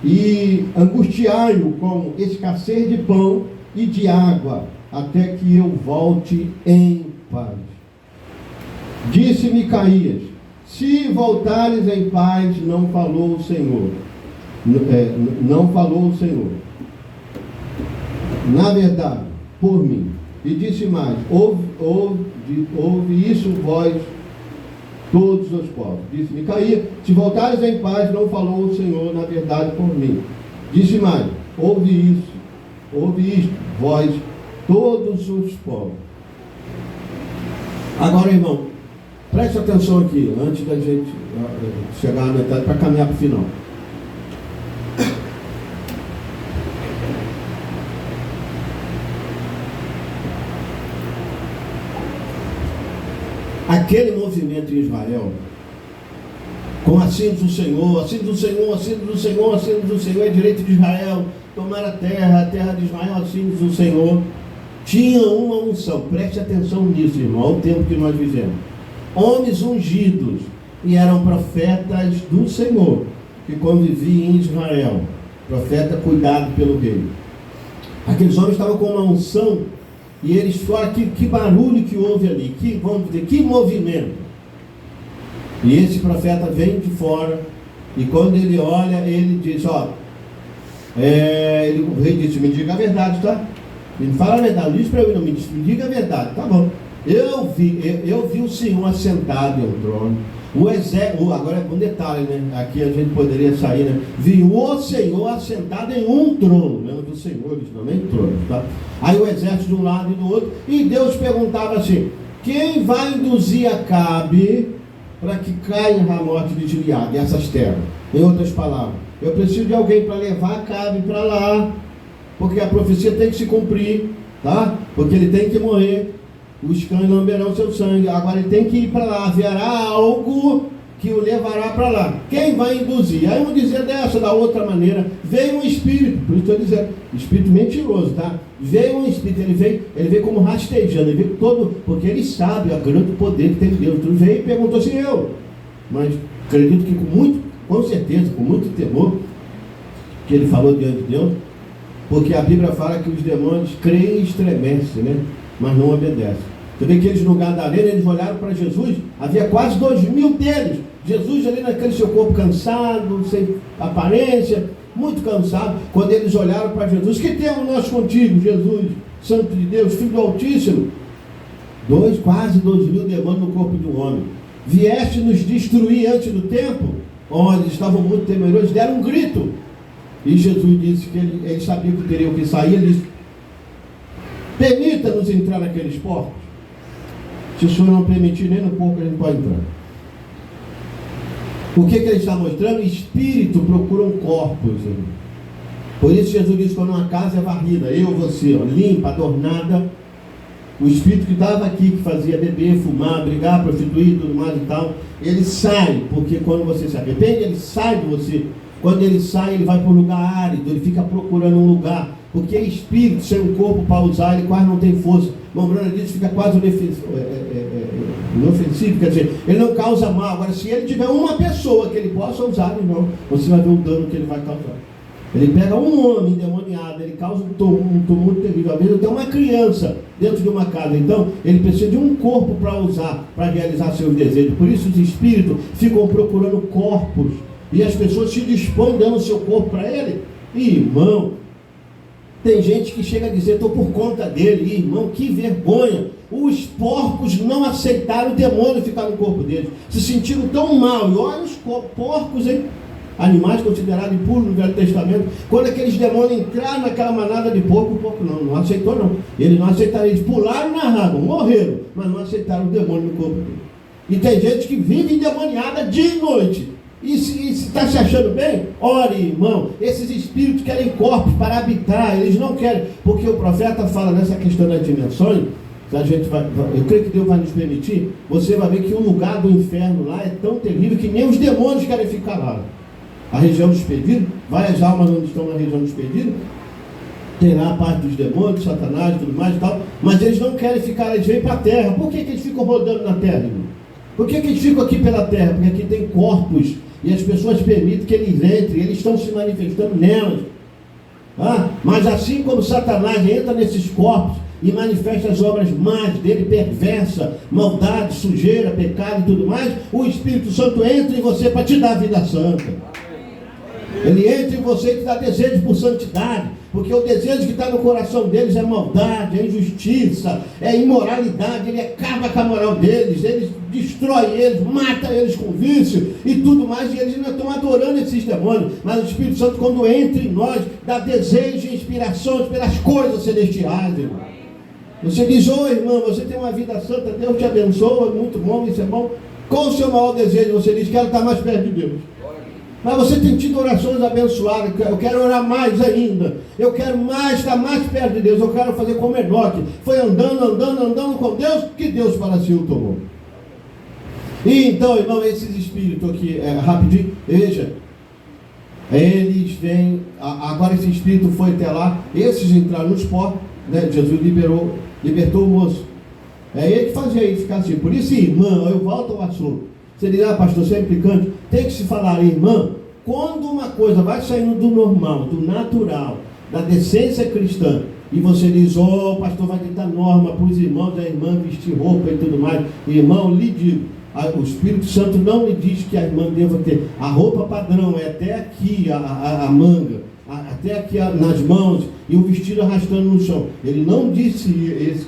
e angustiai-o com escassez de pão e de água, até que eu volte em paz. Disse Micaías: se voltares em paz, não falou o Senhor. Não falou o Senhor. Na verdade, por mim. E disse mais: ouve isso vós, todos os povos. Disse Micaías: se voltares em paz, não falou o Senhor, na verdade, por mim. Disse mais: ouve isto, vós, todos os povos. Agora, irmão, preste atenção aqui, antes da gente chegar na metade, para caminhar para o final. Aquele movimento em Israel, com assim diz o Senhor, assim diz o Senhor, assim diz o Senhor, assim diz o Senhor, é direito de Israel, tomar a terra de Israel, assim diz o Senhor, tinha uma unção. Preste atenção nisso, irmão, ao tempo que nós vivemos. Homens ungidos, e eram profetas do Senhor, que conviviam em Israel, profeta cuidado pelo rei. Aqueles homens estavam com uma unção, e eles falam que barulho que houve ali, vamos dizer, que movimento. E esse profeta vem de fora, e quando ele olha, ele diz: o rei disse: me diga a verdade, tá? Me fala a verdade, diz para eu, não me diga a verdade, tá bom. Eu vi o Senhor assentado em um trono. Agora é um detalhe, né? Aqui a gente poderia sair, né? Viu o Senhor assentado em um trono. Lembra do Senhor, originalmente trono, tá? Aí o exército de um lado e do outro. E Deus perguntava assim: quem vai induzir Acabe para que caia em Ramote de Gileade, essas terras? Em outras palavras, eu preciso de alguém para levar Acabe para lá, porque a profecia tem que se cumprir, tá? Porque ele tem que morrer. Os cães lamberão seu sangue. Agora ele tem que ir para lá. Haverá algo que o levará para lá. Quem vai induzir? Aí um dizia dessa, da outra maneira. Veio um espírito, por isso estou dizendo, espírito mentiroso, tá? Veio um espírito, ele veio como rastejando, ele veio todo, porque ele sabe o grande poder que tem Deus. Então veio e perguntou assim: mas acredito que com certeza, com muito temor, que ele falou diante de Deus, porque a Bíblia fala que os demônios creem e estremecem, né? Mas não obedecem. Você vê que eles no Gadareno, eles olharam para Jesus, havia quase 2.000 deles. Jesus ali naquele seu corpo cansado, sem aparência, muito cansado. Quando eles olharam para Jesus: que temos nós contigo, Jesus, Santo de Deus, Filho do Altíssimo? Quase 2.000 demônios no corpo de um homem. Vieste nos destruir antes do tempo? Eles estavam muito temerosos, deram um grito. E Jesus disse que ele sabia que teriam que sair. Ele disse: permita-nos entrar naqueles portos. Se o Senhor não permitir, nem no pouco a gente pode entrar. O que ele está mostrando? Espírito procuram corpos. Por isso Jesus diz, quando uma casa é varrida, eu, você, limpa, adornada, o espírito que estava aqui, que fazia beber, fumar, brigar, prostituir, tudo mais e tal, ele sai, porque quando você se arrepende, ele sai de você. Quando ele sai, ele vai para um lugar árido, ele fica procurando um lugar, porque espírito, sem um corpo para usar, ele quase não tem força. Lembrando disso, fica quase inofensivo, quer dizer, ele não causa mal. Agora, se ele tiver uma pessoa que ele possa usar, irmão, você vai ver o dano que ele vai causar. Ele pega um homem endemoniado, ele causa um tumulto terrível. Às vezes tem uma criança dentro de uma casa, então ele precisa de um corpo para usar, para realizar seus desejos. Por isso os espíritos ficam procurando corpos, e as pessoas se dispõem dando o seu corpo para ele. Irmão, tem gente que chega a dizer, estou por conta dele. Irmão, que vergonha. Os porcos não aceitaram o demônio ficar no corpo deles, se sentiram tão mal. E olha os porcos, hein? Animais considerados impuros no Velho Testamento. Quando aqueles demônios entraram naquela manada de porco, o porco não aceitou não. Eles não aceitaram, eles pularam na água, morreram, mas não aceitaram o demônio no corpo dele. E tem gente que vive endemoniada dia e noite. E se está se achando bem, ore, irmão. Esses espíritos querem corpos para habitar, eles não querem, porque o profeta fala nessa questão das dimensões. A gente eu creio que Deus vai nos permitir. Você vai ver que o lugar do inferno lá é tão terrível que nem os demônios querem ficar lá. A região dos perdidos, várias almas onde estão na região dos perdidos, tem lá a parte dos demônios, Satanás e tudo mais e tal, mas eles não querem ficar, eles vêm para a terra. Por que eles ficam rodando na terra, irmão? Por que eles ficam aqui pela terra? Porque aqui tem corpos, e as pessoas permitem que eles entrem, eles estão se manifestando nelas. Mas assim como Satanás entra nesses corpos e manifesta as obras más dele, perversa, maldade, sujeira, pecado e tudo mais, o Espírito Santo entra em você para te dar a vida santa. Ele entra em você e te dá desejo por santidade, porque o desejo que está no coração deles é maldade, é injustiça, é imoralidade. Ele acaba com a moral deles, ele destrói eles, mata eles com vício e tudo mais, e eles ainda estão adorando esses demônios. Mas o Espírito Santo, quando entra em nós, dá desejo e inspirações pelas coisas celestiais, irmão. Você diz, irmão, você tem uma vida santa, Deus te abençoa, muito bom, isso é bom. Qual o seu maior desejo? Você diz, quero estar mais perto de Deus. Mas você tem tido orações abençoadas. Eu quero orar mais ainda. Eu quero estar mais perto de Deus. Eu quero fazer como Enoque. Foi andando com Deus, que Deus para si o tomou. E então, irmão, esses espíritos aqui, rapidinho, veja, eles vêm, agora esse espírito foi até lá, esses entraram nos porcos, né? Jesus libertou o moço. É ele que fazia ele ficar assim. Por isso, irmão, eu volto ao assunto. Você diz, pastor, você é implicante. Tem que se falar, irmã, quando uma coisa vai saindo do normal, do natural, da decência cristã, e você diz, pastor, vai tentar norma para os irmãos da irmã vestir roupa e tudo mais. Irmão, lhe digo, o Espírito Santo não lhe diz que a irmã deva ter a roupa padrão, é até aqui a manga, até aqui nas mãos, e o vestido arrastando no chão. Ele não disse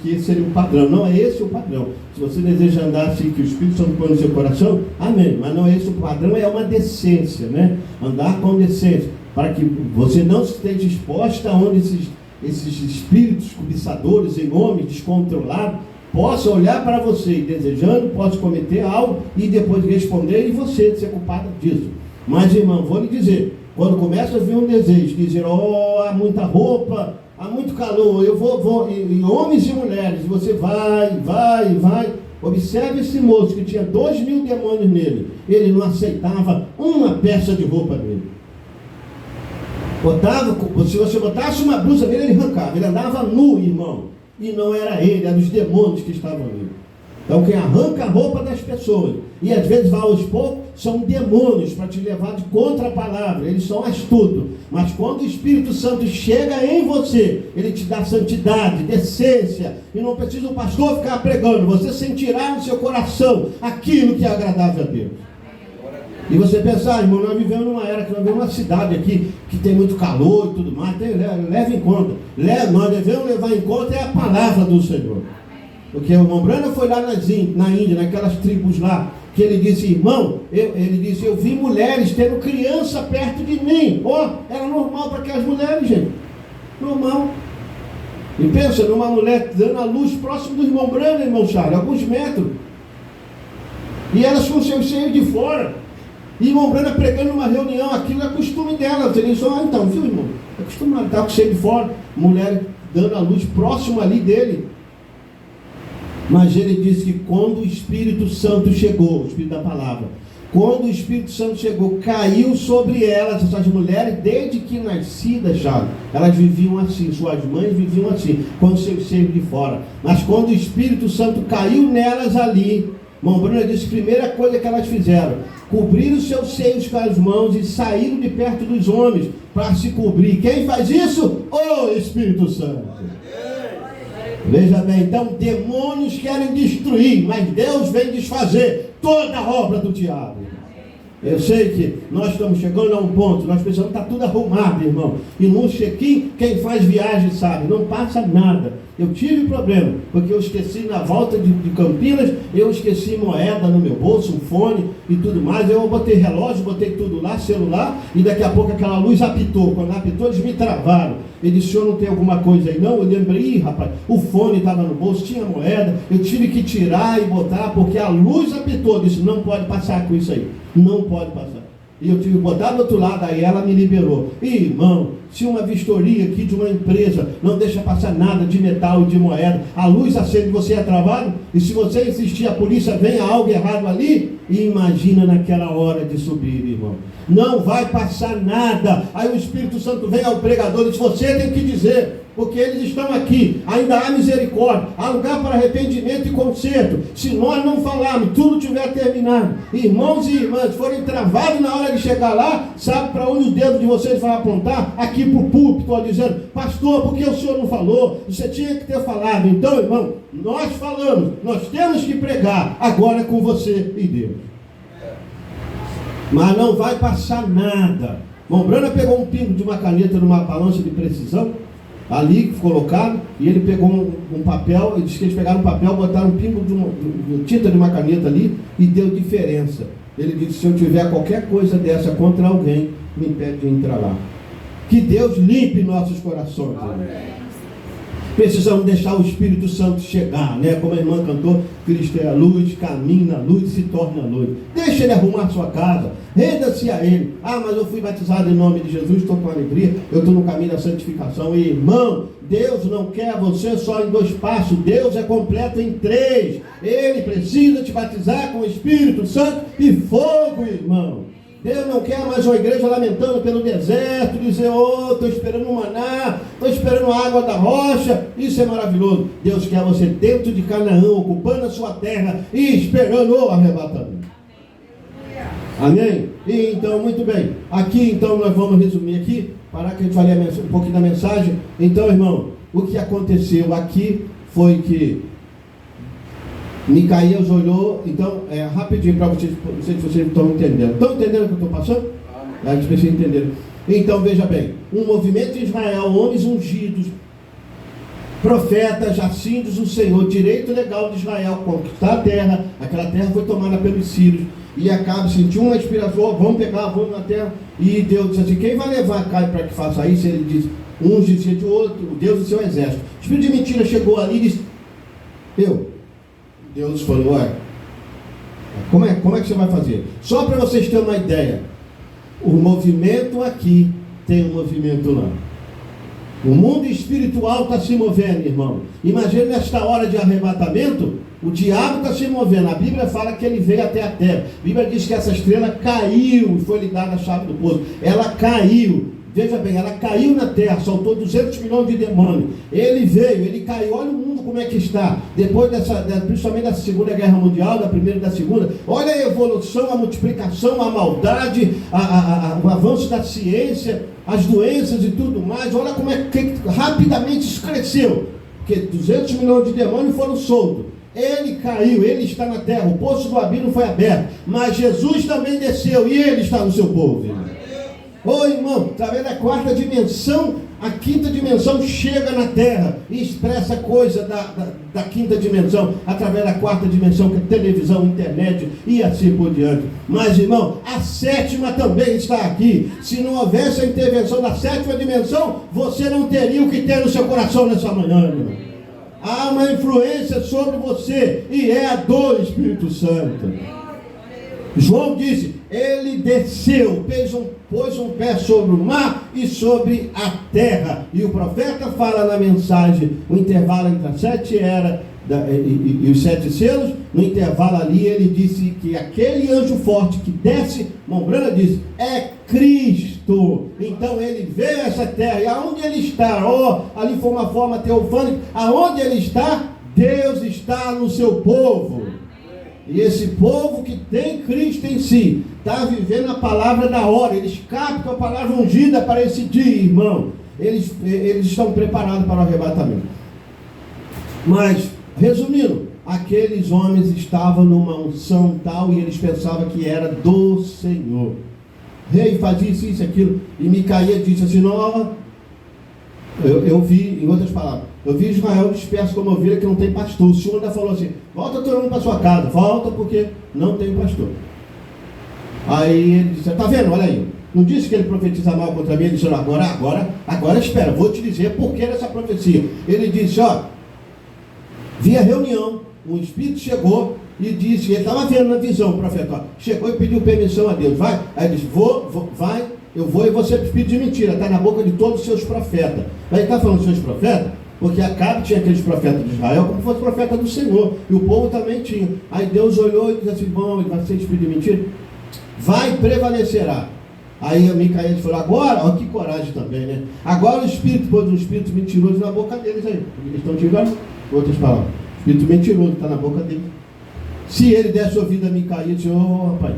que esse seria o padrão. Não é esse o padrão. Se você deseja andar assim, que o Espírito Santo põe no seu coração, amém. Mas não é esse o padrão, é uma decência, né? Andar com decência, para que você não esteja exposta aonde esses espíritos cobiçadores em homens descontrolados possam olhar para você e desejando, possam cometer algo e depois responder, e você ser culpado disso. Mas, irmão, vou lhe dizer, quando começa a vir um desejo, dizer, há muita roupa, há muito calor, eu vou, e homens e mulheres, você vai. Observe esse moço que tinha 2.000 demônios nele, ele não aceitava uma peça de roupa dele. Se você botasse uma blusa nele, ele arrancava, ele andava nu, irmão, e não era ele, eram os demônios que estavam nele. Então quem arranca a roupa das pessoas, e às vezes vai aos poucos, são demônios para te levar de contra a palavra, eles são astutos. Mas quando o Espírito Santo chega em você, ele te dá santidade, decência, e não precisa o pastor ficar pregando, você sentirá no seu coração aquilo que é agradável a Deus. E você pensar, irmão, nós vivemos numa era, que nós vivemos numa cidade aqui, que tem muito calor e tudo mais, leva em conta, nós devemos levar em conta a palavra do Senhor. Porque o irmão Brana foi lá na Índia, naquelas tribos lá, que ele disse, irmão, eu vi mulheres tendo criança perto de mim. Era normal para aquelas mulheres, gente. Normal. E pensa numa mulher dando a luz próximo do irmão Brano, irmão Charles, alguns metros. E elas com seus seios de fora. E irmão Brana pregando numa reunião, aquilo é costume dela. Você diz, então, viu, irmão? É acostumado, está com seio de fora. Mulher dando a luz próximo ali dele. Mas ele disse que quando o Espírito Santo chegou, o Espírito da Palavra, quando o Espírito Santo chegou, caiu sobre elas, essas mulheres, desde que nascidas já, elas viviam assim, suas mães viviam assim, com seus seios de fora. Mas quando o Espírito Santo caiu nelas ali, irmão Bruno disse, a primeira coisa que elas fizeram, cobriram os seus seios com as mãos e saíram de perto dos homens para se cobrir. Quem faz isso? O Espírito Santo. Veja bem, então demônios querem destruir, mas Deus vem desfazer toda a obra do diabo. Eu sei que nós estamos chegando a um ponto, nós precisamos estar tudo arrumado, irmão. E num check-in, quem faz viagem sabe, não passa nada. Eu tive problema, porque eu esqueci na volta de Campinas, eu esqueci moeda no meu bolso, um fone e tudo mais. Eu botei relógio, botei tudo lá, celular, e daqui a pouco aquela luz apitou. Quando apitou, eles me travaram. Ele disse, o senhor não tem alguma coisa aí? Não, eu lembrei, rapaz, o fone estava no bolso, tinha moeda, eu tive que tirar e botar, porque a luz apitou. Eu disse, não pode passar com isso aí, não pode passar. E eu tive que botar do outro lado, aí ela me liberou. Irmão, se uma vistoria aqui de uma empresa não deixa passar nada de metal e de moeda, a luz acende, você é travado, e se você insistir, a polícia vem, há algo errado ali, e imagina naquela hora de subir, irmão. Não vai passar nada. Aí o Espírito Santo vem ao pregador e diz, você tem que dizer, porque eles estão aqui, ainda há misericórdia, há lugar para arrependimento e conserto. Se nós não falarmos, tudo tiver terminado, irmãos e irmãs, forem travados na hora de chegar lá, sabe para onde o dedo de vocês vai apontar? Aqui para o púlpito, ó, dizendo, pastor, por que o senhor não falou? Você tinha que ter falado. Então, irmão, nós falamos, nós temos que pregar, agora é com você e Deus. Mas não vai passar nada. Bom, Brana pegou um pingo de uma caneta numa balança de precisão, ali colocado, e ele pegou um papel, ele disse que eles pegaram um papel, botaram um pingo de tinta de uma caneta ali, e deu diferença. Ele disse, se eu tiver qualquer coisa dessa contra alguém, me impede de entrar lá. Que Deus limpe nossos corações. Precisamos deixar o Espírito Santo chegar, né? Como a irmã cantou, Cristo é a luz, caminha na luz e se torna a luz. Deixa ele arrumar sua casa, renda-se a ele. Ah, mas eu fui batizado em nome de Jesus, estou com alegria, eu estou no caminho da santificação. E, irmão, Deus não quer você só em 2 passos, Deus é completo em 3. Ele precisa te batizar com o Espírito Santo e fogo, irmão. Deus não quer mais uma igreja lamentando pelo deserto, dizer, estou esperando um maná, estou esperando a água da rocha. Isso é maravilhoso. Deus quer você dentro de Canaã, ocupando a sua terra e esperando o arrebatamento. Amém? E então, muito bem. Aqui, então, nós vamos resumir aqui, para que a gente fale um pouquinho da mensagem. Então, irmão, o que aconteceu aqui foi que Micaías olhou, então, rapidinho para vocês, não sei se vocês estão entendendo. Estão entendendo o que eu estou passando? A gente precisa entender. Então, veja bem, um movimento de Israel, homens ungidos, profetas, jacintos do Senhor, direito legal de Israel, conquistar a terra, aquela terra foi tomada pelos sírios, e Acabe sentiu uma inspiração, vamos pegar, vamos na terra, e Deus disse assim, quem vai levar Acabe para que faça isso? Ele disse, uns dizia de outro, Deus do seu exército. O espírito de mentira chegou ali e disse, Deus falou, olha, como é que você vai fazer? Só para vocês terem uma ideia, o movimento aqui tem um movimento lá. O mundo espiritual está se movendo, irmão. Imagina nesta hora de arrebatamento, o diabo está se movendo. A Bíblia fala que ele veio até a terra. A Bíblia diz que essa estrela caiu e foi lhe dada a chave do poço. Ela caiu. Veja bem, ela caiu na terra, soltou 200 milhões de demônios. Ele veio, ele caiu. Olha o mundo como é que está. Depois principalmente da Segunda Guerra Mundial, da Primeira e da Segunda. Olha a evolução, a multiplicação, a maldade, o avanço da ciência, as doenças e tudo mais. Olha como é que rapidamente isso cresceu. Porque 200 milhões de demônios foram soltos. Ele caiu, ele está na terra. O poço do abismo foi aberto. Mas Jesus também desceu e ele está no seu povo. Irmão. Irmão, através da 4ª dimensão, A quinta dimensão chega na Terra e expressa coisa da quinta dimensão, através da quarta dimensão, que é televisão, internet e assim por diante. Mas, irmão, a sétima também está aqui. Se não houvesse a intervenção da sétima dimensão, você não teria o que ter no seu coração nessa manhã, irmão. Há uma influência sobre você e é a do Espírito Santo. João disse, ele desceu, pôs um pé sobre o mar e sobre a terra. E o profeta fala na mensagem, o intervalo entre as 7 eras e os 7 selos, no intervalo ali ele disse que aquele anjo forte que desce, Mombrana disse, é Cristo. Então ele veio a essa terra, e aonde ele está? Ali foi uma forma teofânica, aonde ele está? Deus está no seu povo. E esse povo que tem Cristo em si, está vivendo a palavra da hora. Eles captam a palavra ungida para esse dia, irmão. Eles estão preparados para o arrebatamento. Mas, resumindo, aqueles homens estavam numa unção tal e eles pensavam que era do Senhor. Rei fazia isso, aquilo. E Micaías disse assim, não, eu vi, em outras palavras, eu vi Israel disperso como ovelha que não tem pastor. O Senhor ainda falou assim, volta todo mundo para sua casa, volta porque não tem pastor. Aí ele disse, está vendo, olha aí, não disse que ele profetiza mal contra mim? Ele disse, agora espera, vou te dizer por que dessa profecia. Ele disse, vi a reunião, um espírito chegou e disse, ele estava vendo na visão, o profeta, chegou e pediu permissão a Deus, vai, aí ele disse, vai, eu vou e você é espírito de mentira, está na boca de todos os seus profetas. Mas ele está falando dos seus profetas, porque Acabe tinha aqueles profetas de Israel como fosse profeta do Senhor, e o povo também tinha. Aí Deus olhou e disse assim, bom, ele vai ser espírito de mentira? Vai, prevalecerá. Aí a Micaías falou, agora, que coragem também, né? Agora o espírito pôs um espírito mentiroso na boca deles aí. Eles estão tirando outras palavras. O espírito mentiroso está na boca deles. Se ele desse ouvido a Micaías, disse, rapaz,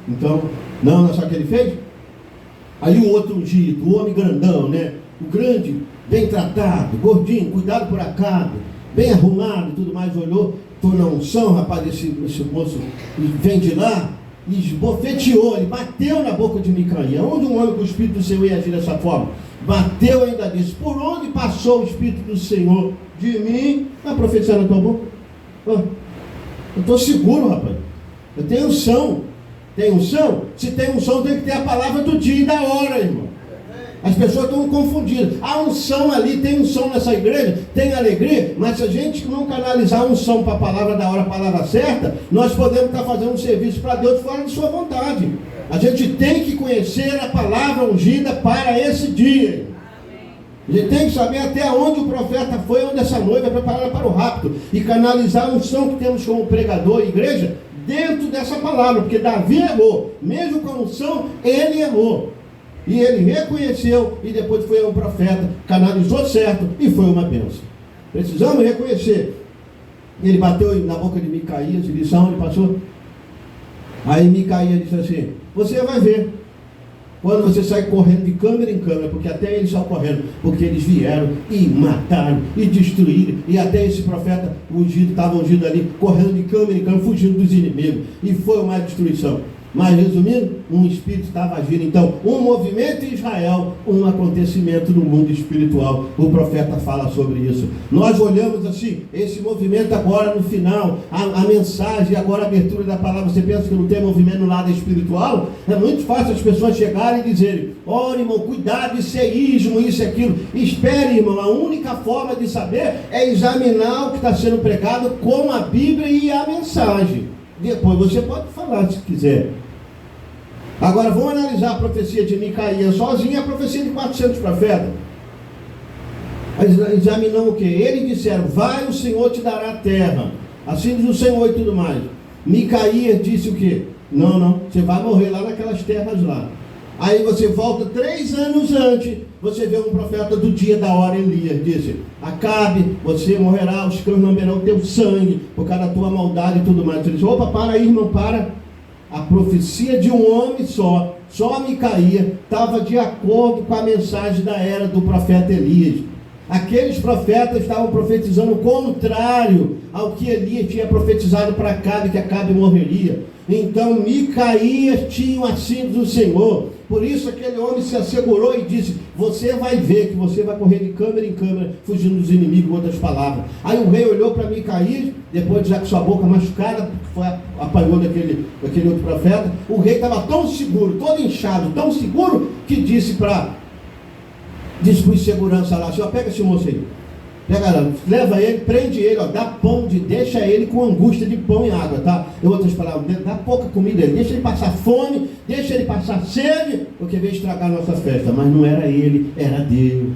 então, não sabe o que ele fez? Aí o outro ungido, o homem grandão, né? O grande, bem tratado, gordinho, cuidado por Acabe, bem arrumado e tudo mais, olhou, estou na unção, rapaz, esse moço vem de lá, e esbofeteou, ele bateu na boca de Micaías. Onde um homem com o Espírito do Senhor ia agir dessa forma? Bateu e ainda disse, por onde passou o Espírito do Senhor? De mim, está profetizando na tua boca? Eu estou seguro, rapaz, eu tenho unção. Tem unção? Se tem unção, tem que ter a palavra do dia e da hora, irmão. As pessoas estão confundidas. A unção ali, tem unção nessa igreja, tem alegria, mas se a gente não canalizar a unção para a palavra da hora, a palavra certa, nós podemos estar fazendo um serviço para Deus fora de sua vontade. A gente tem que conhecer a palavra ungida para esse dia. A gente tem que saber até onde o profeta foi, onde essa noiva é preparada para o rapto, e canalizar a unção que temos como pregador e igreja dentro dessa palavra, porque Davi errou, mesmo com a unção, ele errou, e ele reconheceu, e depois foi um profeta, canalizou certo, e foi uma bênção. Precisamos reconhecer. Ele bateu na boca de Micaías, e disse, aonde passou? Aí Micaías disse assim, você vai ver, quando você sai correndo de câmera em câmera, porque até eles estão correndo, porque eles vieram e mataram e destruíram, e até esse profeta ungido, estava ungido ali, correndo de câmera em câmera, fugindo dos inimigos, e foi uma destruição. Mas resumindo, um espírito estava agindo. Então, um movimento em Israel, um acontecimento no mundo espiritual. O profeta fala sobre isso. Nós olhamos assim, esse movimento agora no final, a mensagem, agora a abertura da palavra. Você pensa que não tem movimento no lado espiritual? É muito fácil as pessoas chegarem e dizerem, irmão, cuidado, isso é ismo, isso é aquilo. Espere, irmão, a única forma de saber é examinar o que está sendo pregado com a Bíblia e a mensagem. Depois você pode falar se quiser. Agora vamos analisar a profecia de Micaías sozinha, a profecia de 400 profetas. Examinamos o que? Eles disseram, vai, o Senhor te dará a terra, assim diz o Senhor e tudo mais. Micaías disse o que? Não, você vai morrer lá naquelas terras lá. Aí você volta 3 anos antes, você vê um profeta do dia da hora, Elias, disse, Acabe, você morrerá, os cães lamberão teu sangue, por causa da tua maldade e tudo mais. Ele disse, para aí, irmão, para. A profecia de um homem só Micaías, estava de acordo com a mensagem da era do profeta Elias. Aqueles profetas estavam profetizando o contrário ao que Elias tinha profetizado para Acabe, que Acabe morreria. Então Micaías tinha assim do Senhor. Por isso aquele homem se assegurou e disse: você vai ver que você vai correr de câmara em câmara, fugindo dos inimigos, em outras palavras. Aí o rei olhou para Micaías, depois já com sua boca machucada, apanhou daquele outro profeta. O rei estava tão seguro, todo inchado, tão seguro, que disse para os segurança lá: senhor, pega esse moço aí. Pega, leva ele, prende ele, ó, dá pão, deixa ele com angústia de pão e água, tá? Em outras palavras, dá pouca comida a ele, deixa ele passar fome, deixa ele passar sede, porque veio estragar a nossa festa. Mas não era ele, era Deus.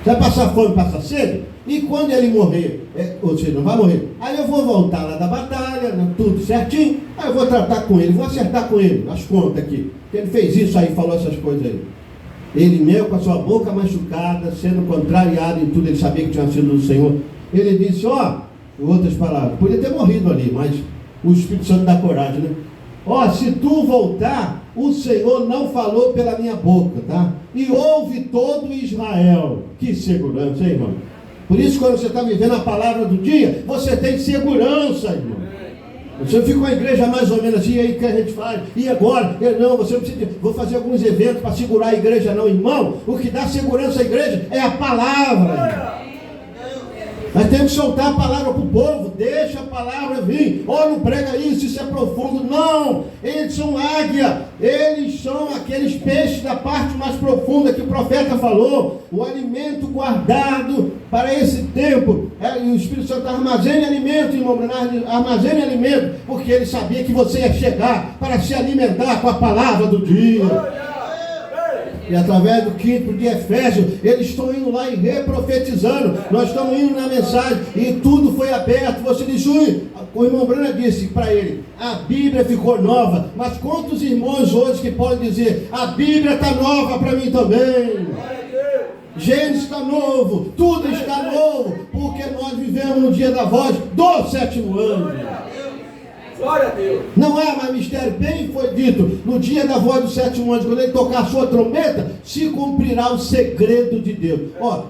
Vai passar fome, passar sede, e quando ele morrer, ou seja, não vai morrer, aí eu vou voltar lá da batalha, tudo certinho, aí eu vou tratar com ele, vou acertar com ele, as contas aqui, que ele fez isso aí, falou essas coisas aí. Ele mesmo, com a sua boca machucada, sendo contrariado em tudo, ele sabia que tinha sido do Senhor. Ele disse: em outras palavras, podia ter morrido ali, mas o Espírito Santo dá coragem, né? Se tu voltar, o Senhor não falou pela minha boca, tá? E ouve todo Israel. Que segurança, hein, irmão? Por isso, quando você está vivendo a palavra do dia, você tem segurança, irmão. Você fica com a igreja mais ou menos assim, e aí o que a gente faz? E agora? Não, você não precisa, vou fazer alguns eventos para segurar a igreja, não, irmão. O que dá segurança à igreja é a palavra. Mas tem que soltar a palavra para o povo, deixa a palavra vir. Não prega isso é profundo. Não, eles são águia, eles são aqueles peixes da parte mais profunda que o profeta falou. O alimento guardado para esse tempo. E o Espírito Santo armazene alimento, irmão, armazene alimento, porque ele sabia que você ia chegar para se alimentar com a palavra do dia. E através do 5º de Efésios, eles estão indo lá e reprofetizando. Nós estamos indo na mensagem e tudo foi aberto. Você diz: o irmão Brana disse para ele: a Bíblia ficou nova. Mas quantos irmãos hoje que podem dizer: a Bíblia está nova para mim também? Gênesis está novo, tudo está novo, porque nós vivemos no dia da voz do 7º ano. Glória a Deus. Não é mais mistério, bem foi dito, no dia da voz do 7º anjo, quando ele tocar a sua trombeta, se cumprirá o segredo de Deus.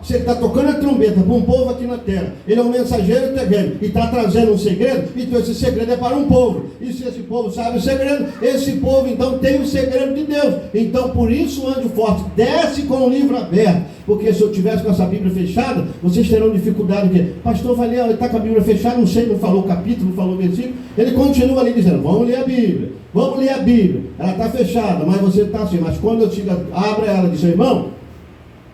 Você está tocando a trombeta para um povo aqui na terra, ele é um mensageiro terreno, e está trazendo um segredo, então esse segredo é para um povo, e se esse povo sabe o segredo, esse povo então tem o segredo de Deus. Então por isso o anjo forte desce com o livro aberto, porque se eu tivesse com essa Bíblia fechada, vocês terão dificuldade de pastor vai ler, ele está com a Bíblia fechada, não sei, não falou o capítulo, não falou o versículo, ele continua ali dizendo: vamos ler a Bíblia, vamos ler a Bíblia, ela está fechada, mas você está assim. Mas quando eu abro ela e diz: irmão,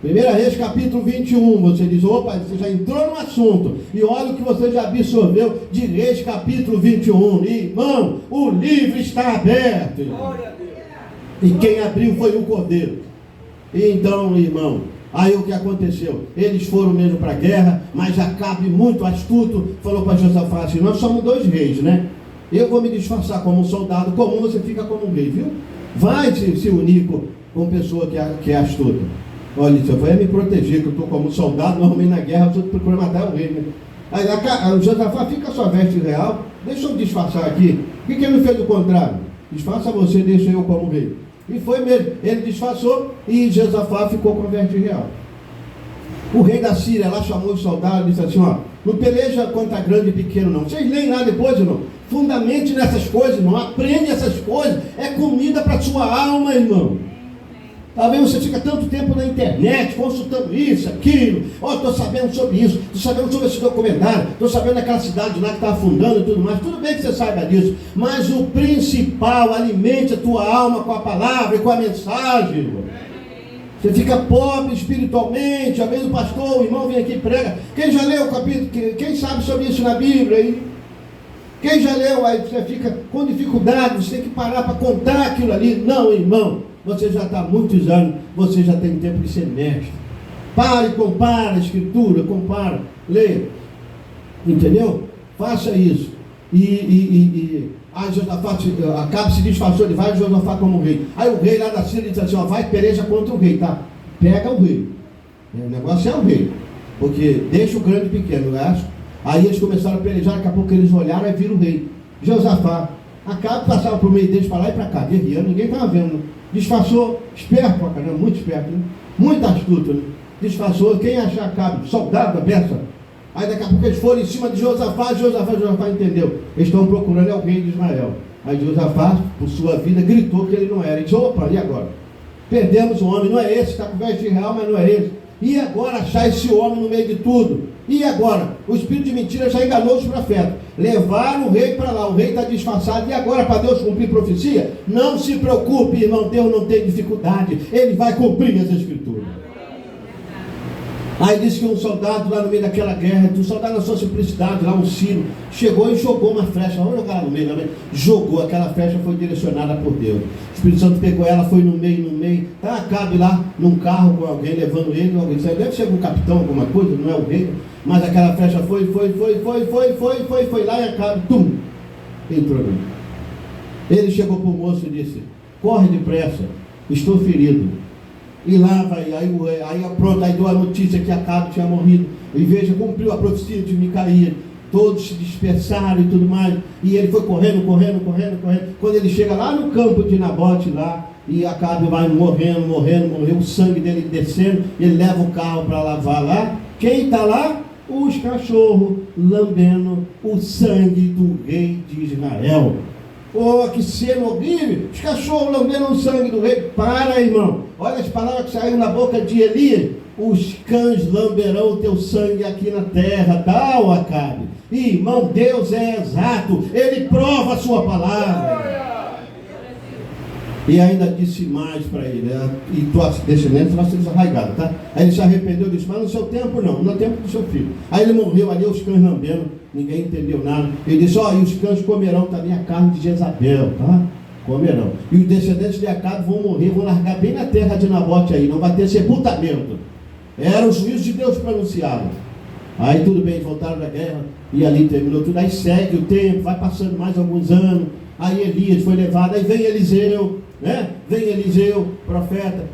1 Reis capítulo 21, você diz: opa, você já entrou no assunto, e olha o que você já absorveu de Reis capítulo 21, irmão, o livro está aberto, irmão. E quem abriu foi o Cordeiro. Então, irmão, aí o que aconteceu? Eles foram mesmo para a guerra, mas Acabe, muito astuto, falou para Josafá assim: nós somos 2 reis, né? Eu vou me disfarçar como um soldado comum, você fica como um rei, viu? Vai se unir com pessoa que é astuta. Olha, você vai me proteger, que eu estou como soldado, normalmente na guerra, eu estou procurando matar o rei, né? Aí o Josafá: fica a sua veste real, deixa eu disfarçar aqui. O que ele fez do contrário? Disfarça você, deixa eu como rei. E foi mesmo, ele disfarçou e Josafá ficou com a veste real. O rei da Síria lá chamou os soldados e disse assim: não peleja contra grande e pequeno não. Vocês leem lá depois, irmão? Fundamente nessas coisas, irmão. Aprende essas coisas. É comida para a sua alma, irmão. Talvez você fica tanto tempo na internet, consultando isso, aquilo. Estou sabendo sobre isso, estou sabendo sobre esse documentário, estou sabendo daquela cidade lá que está afundando e tudo mais. Tudo bem que você saiba disso, mas o principal, alimente a tua alma com a palavra e com a mensagem, irmão. Você fica pobre espiritualmente. Às vezes o pastor, o irmão vem aqui e prega. Quem já leu o capítulo? Quem sabe sobre isso na Bíblia aí? Quem já leu? Aí você fica com dificuldade, você tem que parar para contar aquilo ali. Não, irmão, você já está há muitos anos, você já tem tempo de ser mestre. Pare, compara a escritura, compara, leia. Entendeu? Faça isso. Aí Josafá, Acabe se disfarçou, ele vai Josafá como rei. Aí o rei lá da Síria diz assim: vai, peleja contra o rei, tá? Pega o rei. O negócio é o rei. Porque deixa o grande e pequeno, eu acho. Aí eles começaram a pelejar, daqui a pouco eles olharam e viram o rei. Josafá. Acabe passava por meio deles para lá e para cá, guerreando, ninguém estava vendo. Né? Disfarçou, esperto pra caramba, muito esperto, né? Muito astuto, né? Disfarçou, quem achar Acabe? Soldado da peça. Aí daqui a pouco eles foram em cima de Josafá entendeu. Eles estão procurando é o rei de Israel. Aí Josafá, por sua vida, gritou que ele não era. Ele disse, opa, e agora? Perdemos o homem, não é esse, está com veste real, mas não é esse. E agora achar esse homem no meio de tudo? E agora? O espírito de mentira já enganou os profetas. Levaram o rei para lá, o rei está disfarçado. E agora, para Deus cumprir profecia? Não se preocupe, irmão, Deus não tem dificuldade. Ele vai cumprir as escrituras. Aí disse que um soldado lá no meio daquela guerra, um soldado na sua simplicidade, lá um Ciro, chegou e jogou uma flecha. Vamos jogar lá no meio também. Jogou, aquela flecha foi direcionada por Deus. O Espírito Santo pegou ela, foi no meio. Tá, cabe lá num carro com alguém, levando ele, alguém. Deve ser um capitão, alguma coisa, não é o rei. Mas aquela flecha foi lá e Acabe, entrou nele. Ele chegou para o moço e disse, corre depressa, estou ferido. E lá vai, aí pronto, aí deu a notícia que Acabe tinha morrido. E veja, cumpriu a profecia de Micaías. Todos se dispersaram e tudo mais. E ele foi correndo. Quando ele chega lá no campo de Nabote lá, e Acabe vai morrendo, o sangue dele descendo, ele leva o carro para lavar lá. Quem está lá? Os cachorros lambendo o sangue do rei de Israel. Oh, que cena horrível! Os cachorros lambendo o sangue do rei. Para, irmão. Olha as palavras que saíram na boca de Elias. Os cães lamberão o teu sangue aqui na terra. Tal, Acabe. Irmão, Deus é exato. Ele prova a sua palavra. E ainda disse mais para ele, e tua descendência vai ser desarraigada, tá? Aí ele se arrependeu e disse, mas no seu tempo não, no tempo do seu filho. Aí ele morreu ali, os cães lambendo, ninguém entendeu nada. Ele disse, e os cães comerão também a carne de Jezabel, tá? Comerão. E os descendentes de Acabe vão morrer, vão largar bem na terra de Nabote aí, não vai ter sepultamento. Era o juízo de Deus pronunciado. Aí tudo bem, voltaram da guerra, e ali terminou tudo. Aí segue o tempo, vai passando mais alguns anos. Aí Elias foi levado, aí vem Eliseu, né? Vem Eliseu, profeta,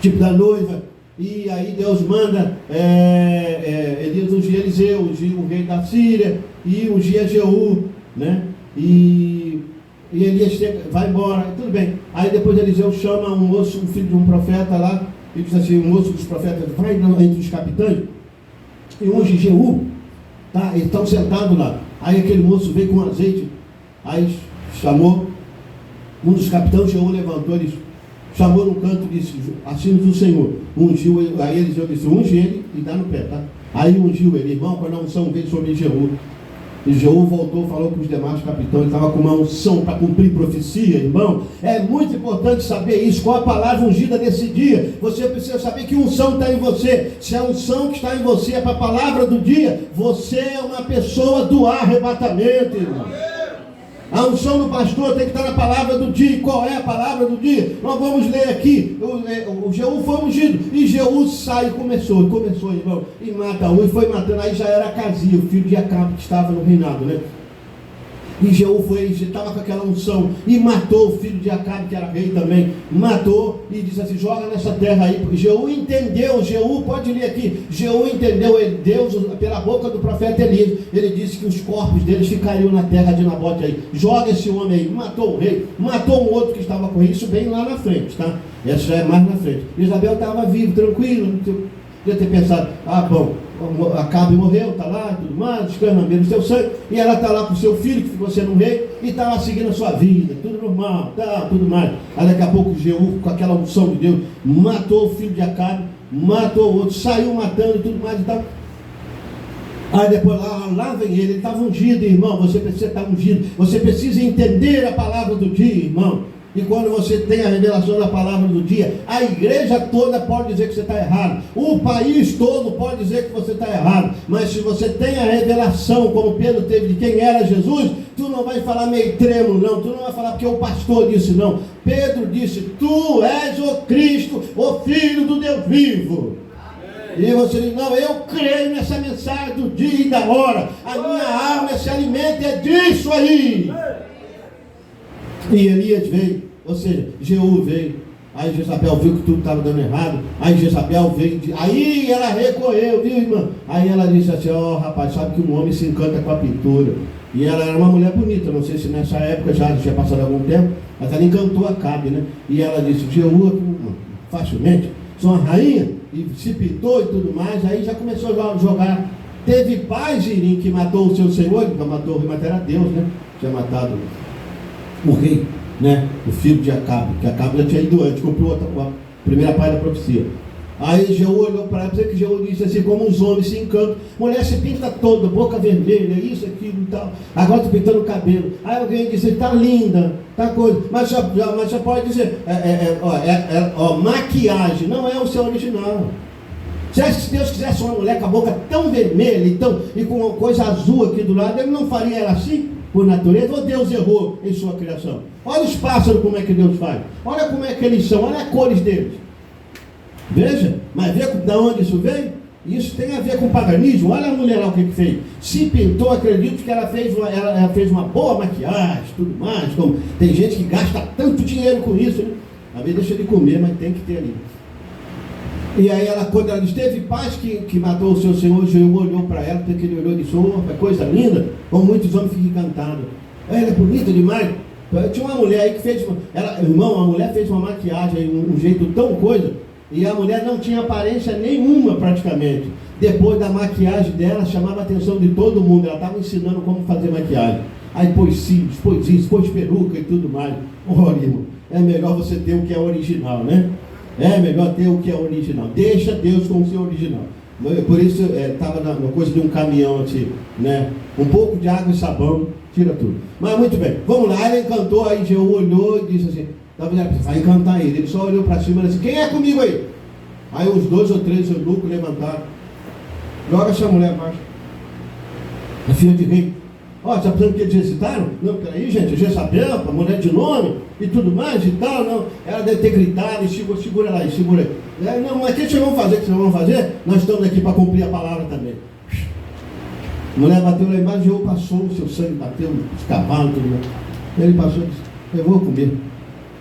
tipo da noiva, e aí Deus manda Elias ungir Eliseu, ungir o rei da Síria, e ungir Jeú, né? E Elias chega, vai embora, tudo bem. Aí depois Eliseu chama um moço, um filho de um profeta lá, e diz assim, um moço dos profetas, vai entre os capitães, e unge Jeú, tá? Eles estão sentados lá. Aí aquele moço veio com azeite, aí chamou um dos capitães, Jeú levantou, ele chamou no canto e disse, assim diz o Senhor, ungiu ele. Aí Eliseu disse, unge ele e dá no pé, tá? Aí ungiu ele, irmão, quando a unção veio sobre Jeú, e Jeú voltou, falou com os demais capitães, estava com uma unção para cumprir profecia, irmão. É muito importante saber isso, qual a palavra ungida desse dia. Você precisa saber que unção está em você. Se a unção que está em você é para a palavra do dia, você é uma pessoa do arrebatamento, irmão. A unção do pastor tem que estar na palavra do dia. Qual é a palavra do dia? Nós vamos ler aqui. O Jeú foi ungido. E Jeú sai e começou, irmão. E mata um, e foi matando. Aí já era Acazia, o filho de Acabe, que estava no reinado, né? E Jeú estava com aquela unção e matou o filho de Acabe, que era rei também. Matou e disse assim, joga nessa terra aí. Jeú entendeu, pode ler aqui. Jeú entendeu, Deus, pela boca do profeta Elias, ele disse que os corpos deles ficariam na terra de Nabote aí. Joga esse homem aí. Matou o rei, matou um outro que estava com ele. Isso bem lá na frente, tá? Essa já é mais na frente. Isabel estava viva, tranquilo. Podia ter pensado, bom, Acabe morreu, está lá, tudo mais, descanando o seu sangue, e ela está lá com o seu filho, que ficou sendo rei, e está lá seguindo a sua vida, tudo normal, tudo mais. Aí daqui a pouco Jeú, com aquela unção de Deus, matou o filho de Acabe, matou o outro, saiu matando e tudo mais e tal. Aí depois lá vem ele estava ungido, irmão. Você precisa estar ungido, você precisa entender a palavra do dia, irmão. E quando você tem a revelação da palavra do dia, a igreja toda pode dizer que você está errado, o país todo pode dizer que você está errado, mas se você tem a revelação, como Pedro teve, de quem era Jesus, tu não vai falar meio tremo, não, tu não vai falar porque o pastor disse, não. Pedro disse, tu és o Cristo, o Filho do Deus vivo. E você diz, não, eu creio nessa mensagem do dia e da hora, a minha alma se alimenta é disso aí. E Elias veio, ou seja, Jeú veio, aí Jezabel viu que tudo estava dando errado, aí Jezabel veio, aí ela recorreu, viu, irmã? Aí ela disse assim, rapaz, sabe que um homem se encanta com a pintura, e ela era uma mulher bonita, não sei se nessa época já tinha passado algum tempo, mas ela encantou Acabe, né? E ela disse, Jeú, facilmente, sou uma rainha, e se pintou e tudo mais, aí já começou a jogar. Teve paz, Irim, que matou o seu senhor, que matou o rei, mas era Deus, né? Tinha matado o rei, né? O filho de Acabe, que Acabe já tinha ido antes, cumpriu a primeira parte da profecia. Aí Jeú olhou para ela, que Jeú disse assim, como os homens se encantam, mulher se pinta toda, boca vermelha, isso, aquilo e tal, agora estou pintando o cabelo. Aí alguém disse, está linda, tá coisa, mas já pode dizer, maquiagem, não é o seu original. Se Deus quisesse uma mulher com a boca tão vermelha e com uma coisa azul aqui do lado, ele não faria ela assim, por natureza? Ou Deus errou em sua criação? Olha os pássaros, como é que Deus faz, olha como é que eles são, olha as cores deles. Veja, mas vê de onde isso veio? Isso tem a ver com paganismo. Olha a mulher lá o que fez. Se pintou, acredito que ela fez uma boa maquiagem, tudo mais. Como tem gente que gasta tanto dinheiro com isso, né? Às vezes deixa de comer, mas tem que ter ali. E aí quando ela disse, teve paz que matou o seu senhor, Jeú olhou para ela, porque ele olhou e disse, coisa linda, como muitos homens ficam encantados. Ela é bonita demais. Tinha uma mulher aí que fez, a mulher fez uma maquiagem, um jeito tão coisa. E a mulher não tinha aparência nenhuma praticamente. Depois da maquiagem dela, chamava a atenção de todo mundo. Ela estava ensinando como fazer maquiagem. Aí pôs cílios, pôs isso, pôs peruca e tudo mais. Olha, irmão, é melhor você ter o que é original, né? É melhor ter o que é original. Deixa Deus com o seu original. Por isso, estava na coisa de um caminhão assim, né? Um pouco de água e sabão, tira tudo. Mas muito bem, vamos lá. Ela encantou, aí Jeú olhou e disse assim, vai encantar ele. Ele só olhou para cima e disse, quem é comigo aí? Aí os 2 ou 3 eunucos levantaram. Joga essa mulher abaixo. A filha de rei. Ó, está pensando que eles recitaram? Não, peraí, gente, Jezabel, a mulher de nome e tudo mais e tal, não. Ela deve ter gritado, e segura lá, segura aí. Não, mas o que vocês vão fazer? Que vocês vão fazer? Nós estamos aqui para cumprir a palavra também. A mulher bateu lá embaixo, Jeú passou, o seu sangue bateu, os cavalos, tudo mais. Ele passou e disse, eu vou comer.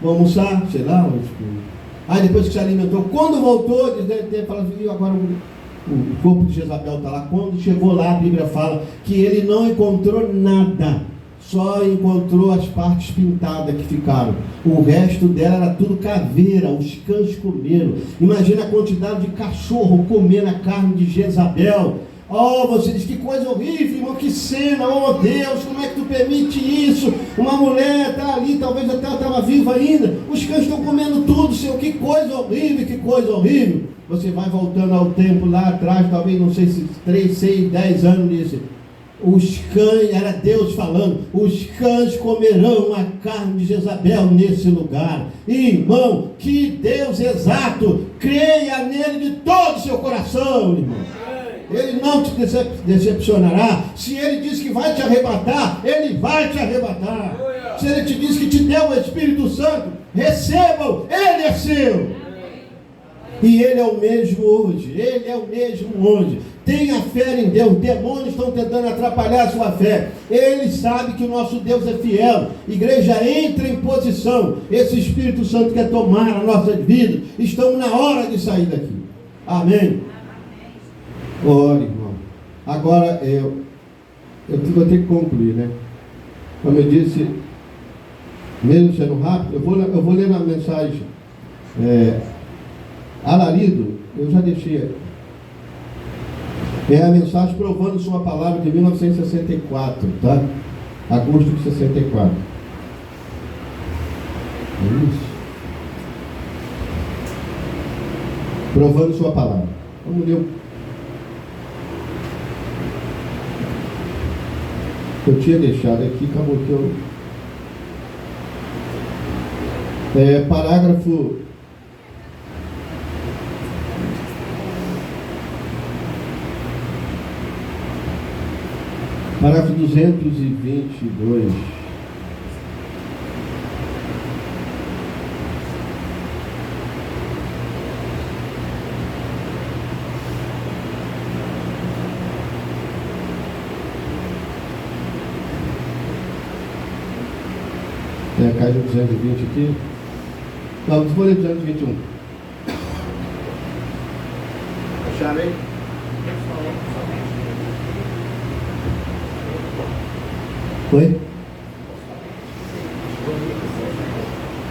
Vou almoçar, sei lá. Aí depois que se alimentou, quando voltou, ele falou assim, agora o corpo de Jezabel está lá. Quando chegou lá, a Bíblia fala que ele não encontrou nada, só encontrou as partes pintadas que ficaram. O resto dela era tudo caveira, os cães comeram. Imagina a quantidade de cachorro comendo a carne de Jezabel. Oh, você diz, que coisa horrível, irmão, que cena, oh Deus, como é que tu permite isso? Uma mulher está ali, talvez até ela estava viva ainda, os cães estão comendo tudo, Senhor, que coisa horrível, que coisa horrível. Você vai voltando ao tempo lá atrás, talvez, não sei se 3, 6, 10 anos nisso. Os cães, era Deus falando, os cães comerão a carne de Jezabel nesse lugar. Irmão, que Deus exato, creia nele de todo o seu coração, irmão. Ele não te decepcionará. Se ele diz que vai te arrebatar, ele vai te arrebatar. Se ele te diz que te deu o Espírito Santo, receba-o, ele é seu. E ele é o mesmo hoje. Ele é o mesmo hoje. Tenha fé em Deus. Demônios estão tentando atrapalhar a sua fé. Ele sabe que o nosso Deus é fiel. Igreja, entra em posição. Esse Espírito Santo quer tomar a nossa vida. Estamos na hora de sair daqui. Amém. Olha, irmão, agora eu vou ter que concluir, né? Como eu disse, mesmo sendo rápido, eu vou ler na mensagem Alarido, eu já deixei. É a mensagem provando sua palavra de 1964, tá? Agosto de 64. É isso. Provando sua palavra. Vamos ler eu tinha deixado aqui, acabou que eu... parágrafo... Parágrafo 222. Tem a caixa 220 aqui. Não, vou ler 221. Acharam aí? Foi?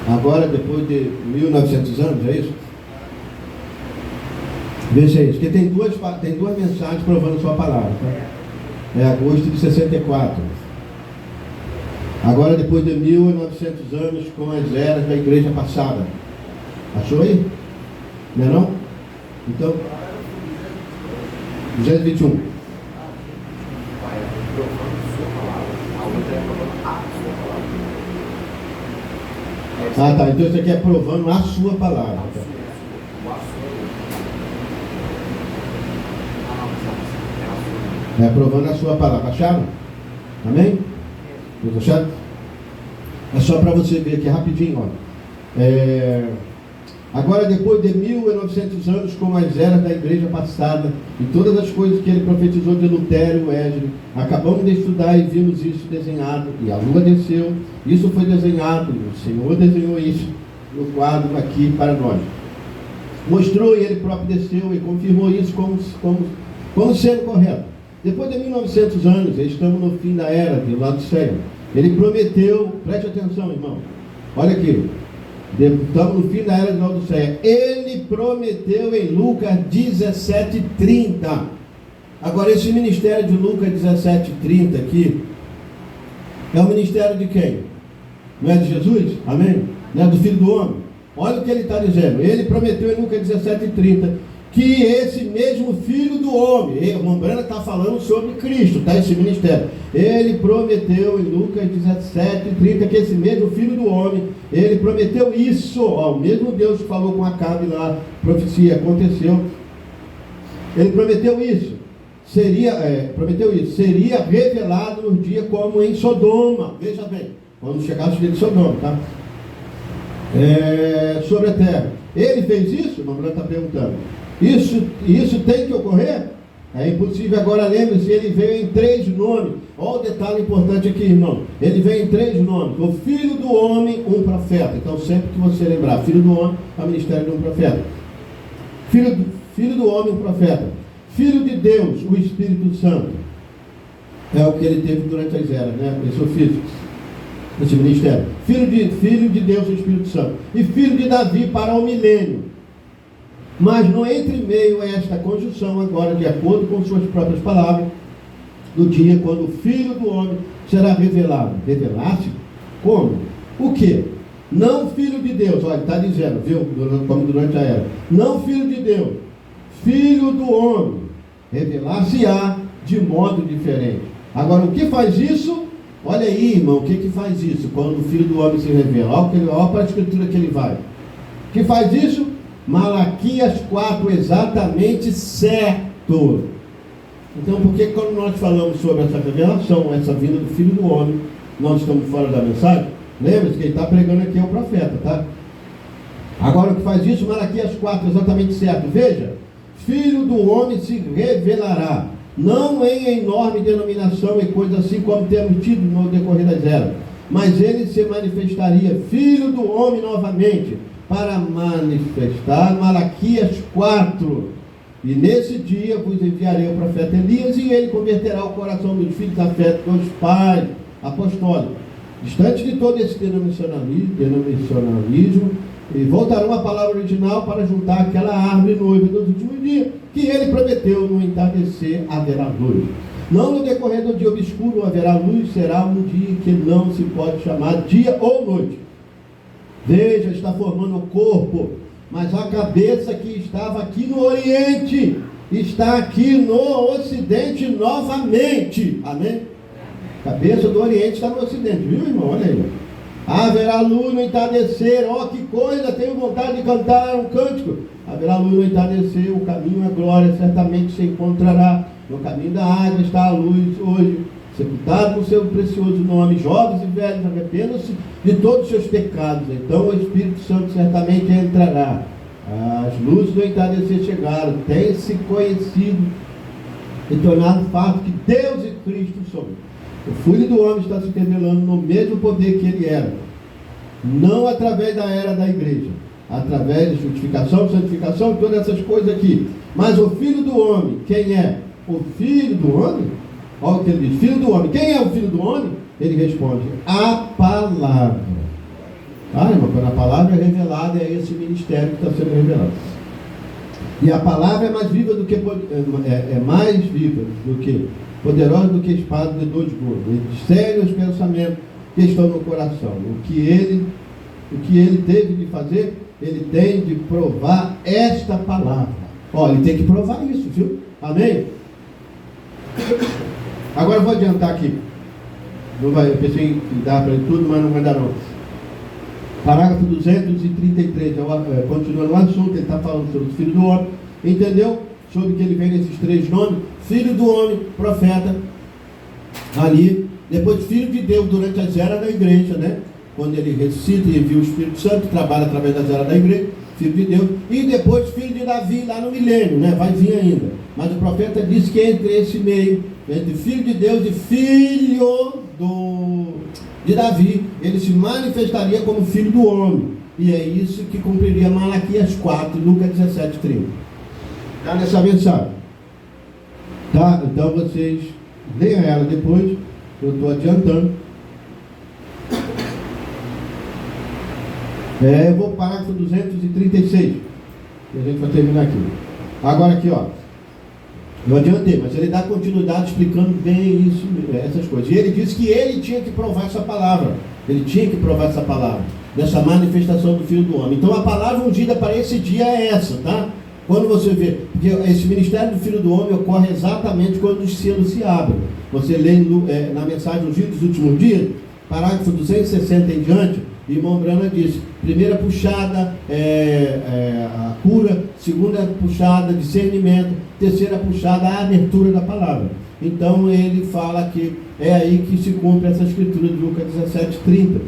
Agora, depois de 1900 anos, é isso? Veja isso, porque tem duas mensagens provando sua palavra, tá? É agosto de 64. Agora, depois de 1900 anos, com as eras da igreja passada. Achou aí? Não é não? Então, 221. Ah, tá. Então isso aqui é provando a sua palavra. É provando a sua palavra. Acharam? Amém? Acharam? É só para você ver aqui rapidinho, ó. Agora, depois de 1900 anos, com as eras da igreja passada e todas as coisas que ele profetizou de Lutero e Wesley, acabamos de estudar e vimos isso desenhado, e a lua desceu, isso foi desenhado, o Senhor desenhou isso no quadro aqui para nós. Mostrou e ele próprio desceu e confirmou isso como sendo correto. Depois de 1900 anos, estamos no fim da era de Laodiceia. Ele prometeu, preste atenção, irmão, olha aqui. Estamos no fim da era de Laodiceia. Ele prometeu em Lucas 17:30. Agora, esse ministério de Lucas 17:30 aqui é o ministério de quem? Não é de Jesus? Amém? Não é do Filho do Homem? Olha o que ele está dizendo. Ele prometeu em Lucas 17:30 que esse mesmo Filho do Homem, o Mombrana está falando sobre Cristo, tá? Esse ministério. Ele prometeu em Lucas 17:30 que esse mesmo Filho do Homem, ele prometeu isso, ó, o mesmo Deus que falou com Acabe lá, profecia, aconteceu. Ele prometeu isso. Seria revelado no dia como em Sodoma. Veja bem, quando chegasse o dia de Sodoma, tá? Sobre a terra. Ele fez isso? O Mombrana está perguntando. Isso tem que ocorrer? É impossível. Agora lembre-se, ele veio em 3 nomes. Olha o detalhe importante aqui, irmão. Ele veio em 3 nomes. O Filho do Homem, um profeta. Então sempre que você lembrar, Filho do Homem, é o ministério de um profeta. Filho do Homem, um profeta. Filho de Deus, o Espírito Santo. É o que ele teve durante as eras, né? Esse ofício, esse ministério. Filho de Deus, o Espírito Santo. E filho de Davi para o milênio. Mas no entre-meio é esta conjunção agora, de acordo com suas próprias palavras, no dia quando o Filho do Homem será revelado. Revelar-se? Como? O quê? Não Filho de Deus, olha, está dizendo, viu, como durante a era. Não Filho de Deus, Filho do Homem. Revelar-se-á de modo diferente. Agora, o que faz isso? Olha aí, irmão, o que faz isso? Quando o Filho do Homem se revela. Olha para a escritura que ele vai. O que faz isso? Malaquias 4, exatamente certo. Então, por que quando nós falamos sobre essa revelação, essa vinda do Filho do Homem, nós estamos fora da mensagem? Lembra-se que ele está pregando aqui é o profeta, tá? Agora, o que faz isso? Malaquias 4, exatamente certo. Veja, Filho do Homem se revelará, não em enorme denominação e coisa assim como temos tido no decorrer das eras, mas ele se manifestaria, Filho do Homem novamente, para manifestar. Malaquias 4. E nesse dia vos enviarei o profeta Elias, e ele converterá o coração dos filhos da fé dos pais apostólicos, distante de todo esse denominacionalismo, e voltarão à palavra original para juntar aquela árvore noiva dos últimos dias, que ele prometeu: no entardecer haverá luz. Não no decorrer do dia obscuro haverá luz, será um dia que não se pode chamar dia ou noite. Veja, está formando o corpo, mas a cabeça que estava aqui no Oriente, está aqui no Ocidente novamente. Amém? Cabeça do Oriente está no Ocidente, viu, irmão? Olha aí. Haverá luz no entardecer. Ó, que coisa, tenho vontade de cantar um cântico. Haverá luz no entardecer, o caminho à glória certamente se encontrará. No caminho da água está a luz hoje. Sepultado no seu precioso nome, jovens e velhos, arrependam-se de todos os seus pecados. Então o Espírito Santo certamente entrará. As luzes do entardecer chegaram, tem-se conhecido e tornado fato que Deus e Cristo são. O Filho do Homem está se revelando no mesmo poder que ele era, não através da era da igreja, através de justificação, santificação, todas essas coisas aqui. Mas o Filho do Homem, quem é? O Filho do Homem? Olha o que ele diz, Filho do Homem. Quem é o Filho do Homem? Ele responde, a palavra. Ah, irmão, quando a palavra é revelada, é esse ministério que está sendo revelado. E a palavra é mais viva do que mais viva do que poderosa do que espada de 2 gumes. Ele discerne os pensamentos que estão no coração. O que ele teve de fazer, ele tem de provar esta palavra. Ele tem que provar isso, viu? Amém? Agora eu vou adiantar aqui. Eu pensei que dá para tudo, mas não vai dar não. Parágrafo 233, continua no assunto, ele está falando sobre o Filho do Homem. Entendeu? Sobre que ele vem nesses 3 nomes: Filho do Homem, profeta, ali, depois Filho de Deus durante as eras da igreja, né? Quando ele ressuscita e envia o Espírito Santo, trabalha através das eras da igreja, Filho de Deus, e depois Filho de Davi lá no milênio, né? Vai vir ainda. Mas o profeta diz que entre esse meio, entre Filho de Deus e Filho de Davi, ele se manifestaria como Filho do Homem. E é isso que cumpriria Malaquias 4, Lucas 17, 30. Está nessa mensagem. Tá? Então vocês leiam ela depois. Eu estou adiantando. Eu vou para o parágrafo 236. E a gente vai terminar aqui. Agora aqui, eu adiantei, mas ele dá continuidade explicando bem isso, essas coisas. E ele disse que ele tinha que provar essa palavra. Ele tinha que provar essa palavra, dessa manifestação do Filho do Homem. Então a palavra ungida para esse dia é essa, tá? Quando você vê, porque esse ministério do Filho do Homem ocorre exatamente quando os selos se abrem. Você lê na mensagem Ungido dos Últimos Dias, parágrafo 260 em diante, irmão Brana diz: primeira puxada a cura, segunda puxada discernimento, terceira puxada a abertura da palavra. Então ele fala que é aí que se cumpre essa escritura de Lucas 17, 30.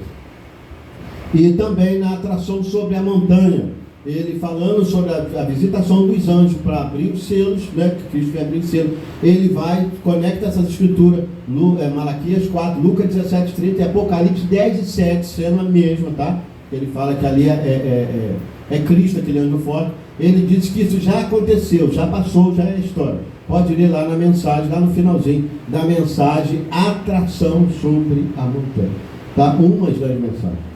E também na atração sobre a montanha, ele falando sobre a visitação dos anjos para abrir os selos, né, que Cristo vai abrir os selos, ele conecta essas escrituras, Malaquias 4, Lucas 17, 30 e Apocalipse 10 e 7, sendo a mesma, tá? Ele fala que ali é Cristo, aquele anjo forte. Ele diz que isso já aconteceu, já passou, já é história. Pode ler lá na mensagem, lá no finalzinho da mensagem, atração sobre a montanha, tá? Umas das mensagens.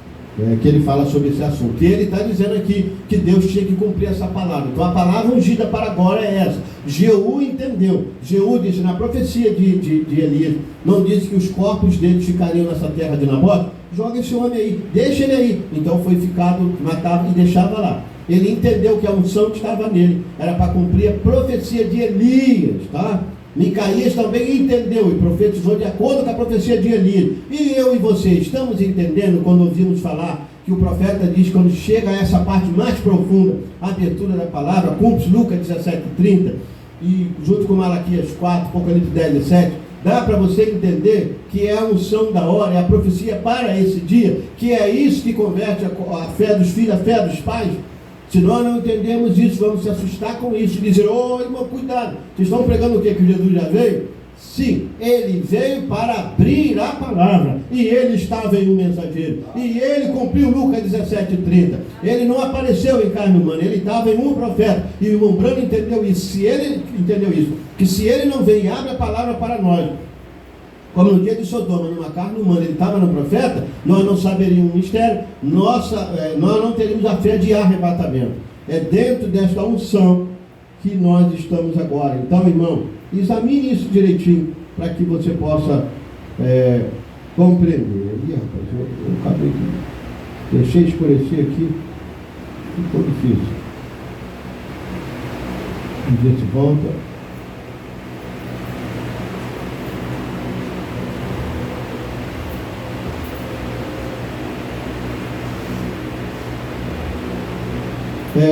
Que ele fala sobre esse assunto. E ele está dizendo aqui que Deus tinha que cumprir essa palavra. Então a palavra ungida para agora é essa. Jeú entendeu. Jeú disse na profecia de Elias, não disse que os corpos deles ficariam nessa terra de Nabote? Joga esse homem aí, deixa ele aí. Então foi ficado, matava e deixava lá. Ele entendeu que a unção que estava nele era para cumprir a profecia de Elias, tá? Micaías também entendeu e profetizou de acordo com a profecia de Elias. E eu e você estamos entendendo quando ouvimos falar que o profeta diz, quando chega a essa parte mais profunda, a abertura da palavra, cumpre Lucas 17, 30, e junto com Malaquias 4, Apocalipse 10 e 7, dá para você entender que é a unção da hora, é a profecia para esse dia, que é isso que converte a fé dos filhos, a fé dos pais. Se nós não entendemos isso, vamos se assustar com isso e dizer: irmão, cuidado, vocês estão pregando o quê? Que Jesus já veio? Sim, ele veio para abrir a palavra, e ele estava em um mensageiro, e ele cumpriu Lucas 17, 30. Ele não apareceu em carne humana, ele estava em um profeta, e o irmão Brano entendeu isso. Se ele entendeu isso, que se ele não vem e abre a palavra para nós, como no dia de Sodoma, numa carne humana, ele estava no profeta, nós não saberíamos o mistério, nós não teríamos a fé de arrebatamento. É dentro desta unção que nós estamos agora. Então, irmão, examine isso direitinho, para que você possa compreender. Ih, rapaz, eu acabei de deixei escurecer aqui, ficou difícil. Vamos ver se volta.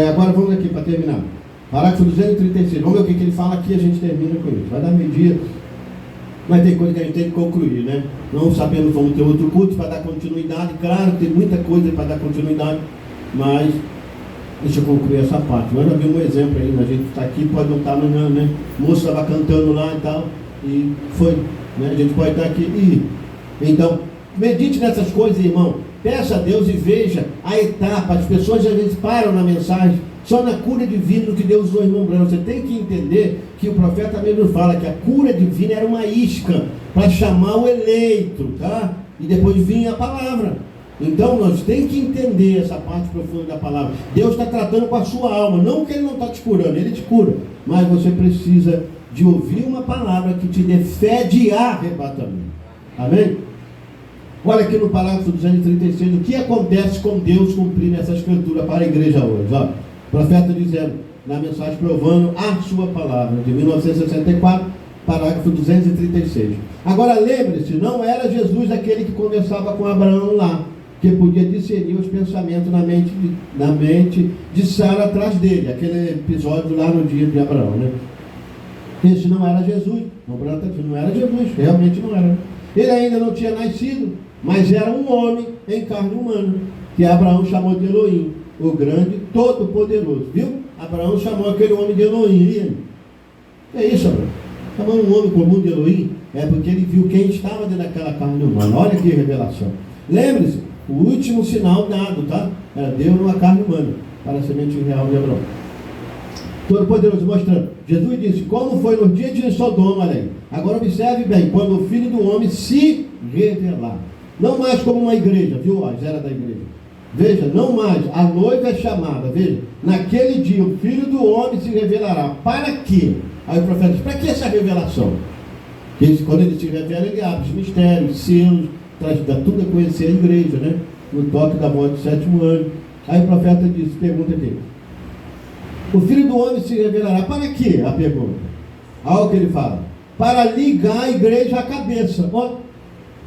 Agora vamos aqui para terminar. Parágrafo 236. Vamos ver o que ele fala aqui, a gente termina com isso. Vai dar meio-dia, mas tem coisa que a gente tem que concluir, né? Não sabemos, vamos ter outro culto para dar continuidade. Claro, tem muita coisa para dar continuidade, mas deixa eu concluir essa parte. Nós já vimos um exemplo aí, a gente está aqui, pode não estar amanhã, né? O moço estava cantando lá e tal, e foi, né? A gente pode estar aqui. Então, medite nessas coisas, irmão. Peça a Deus e veja a etapa. As pessoas às vezes param na mensagem só na cura divina do que Deus usou, irmão Brano. Você tem que entender que o profeta mesmo fala que a cura divina era uma isca para chamar o eleito, tá? E depois vinha a palavra. Então nós temos que entender essa parte profunda da palavra. Deus está tratando com a sua alma, não que Ele não está te curando, Ele te cura, mas você precisa de ouvir uma palavra que te dê fé de arrebatamento. Amém? Olha aqui no parágrafo 236, o que acontece com Deus cumprindo essa escritura para a igreja hoje. Ó, o profeta dizendo, na mensagem provando a sua palavra, de 1964, parágrafo 236. Agora lembre-se, não era Jesus aquele que conversava com Abraão lá, que podia discernir os pensamentos na mente de Sara atrás dele, aquele episódio lá no dia de Abraão, né? Esse não era Jesus, não era Jesus, realmente não era. Ele ainda não tinha nascido, mas era um homem em carne humana, que Abraão chamou de Elohim, o grande, todo-poderoso, viu? Abraão chamou aquele homem de Elohim, e ele? É isso, Abraão. Chamou um homem comum de Elohim, é porque ele viu quem estava dentro daquela carne humana. Olha que revelação. Lembre-se, o último sinal dado, tá? Era Deus numa carne humana, para a semente real de Abraão. Todo-poderoso, mostrando. Jesus disse, como foi no dia de Sodoma, olha aí. Agora observe bem, quando o Filho do Homem se revelar. Não mais como uma igreja, viu? As eras da igreja. Veja, não mais, a noiva é chamada, veja, naquele dia o Filho do Homem se revelará. Para quê? Aí o profeta diz, para que essa revelação? Porque quando ele se revela, ele abre os mistérios, selos, dá tudo a conhecer a igreja, né? No toque da morte do sétimo anjo. Aí o profeta diz, pergunta aqui, o Filho do Homem se revelará para quê? A pergunta. Olha o que ele fala. Para ligar a igreja à cabeça. Ó,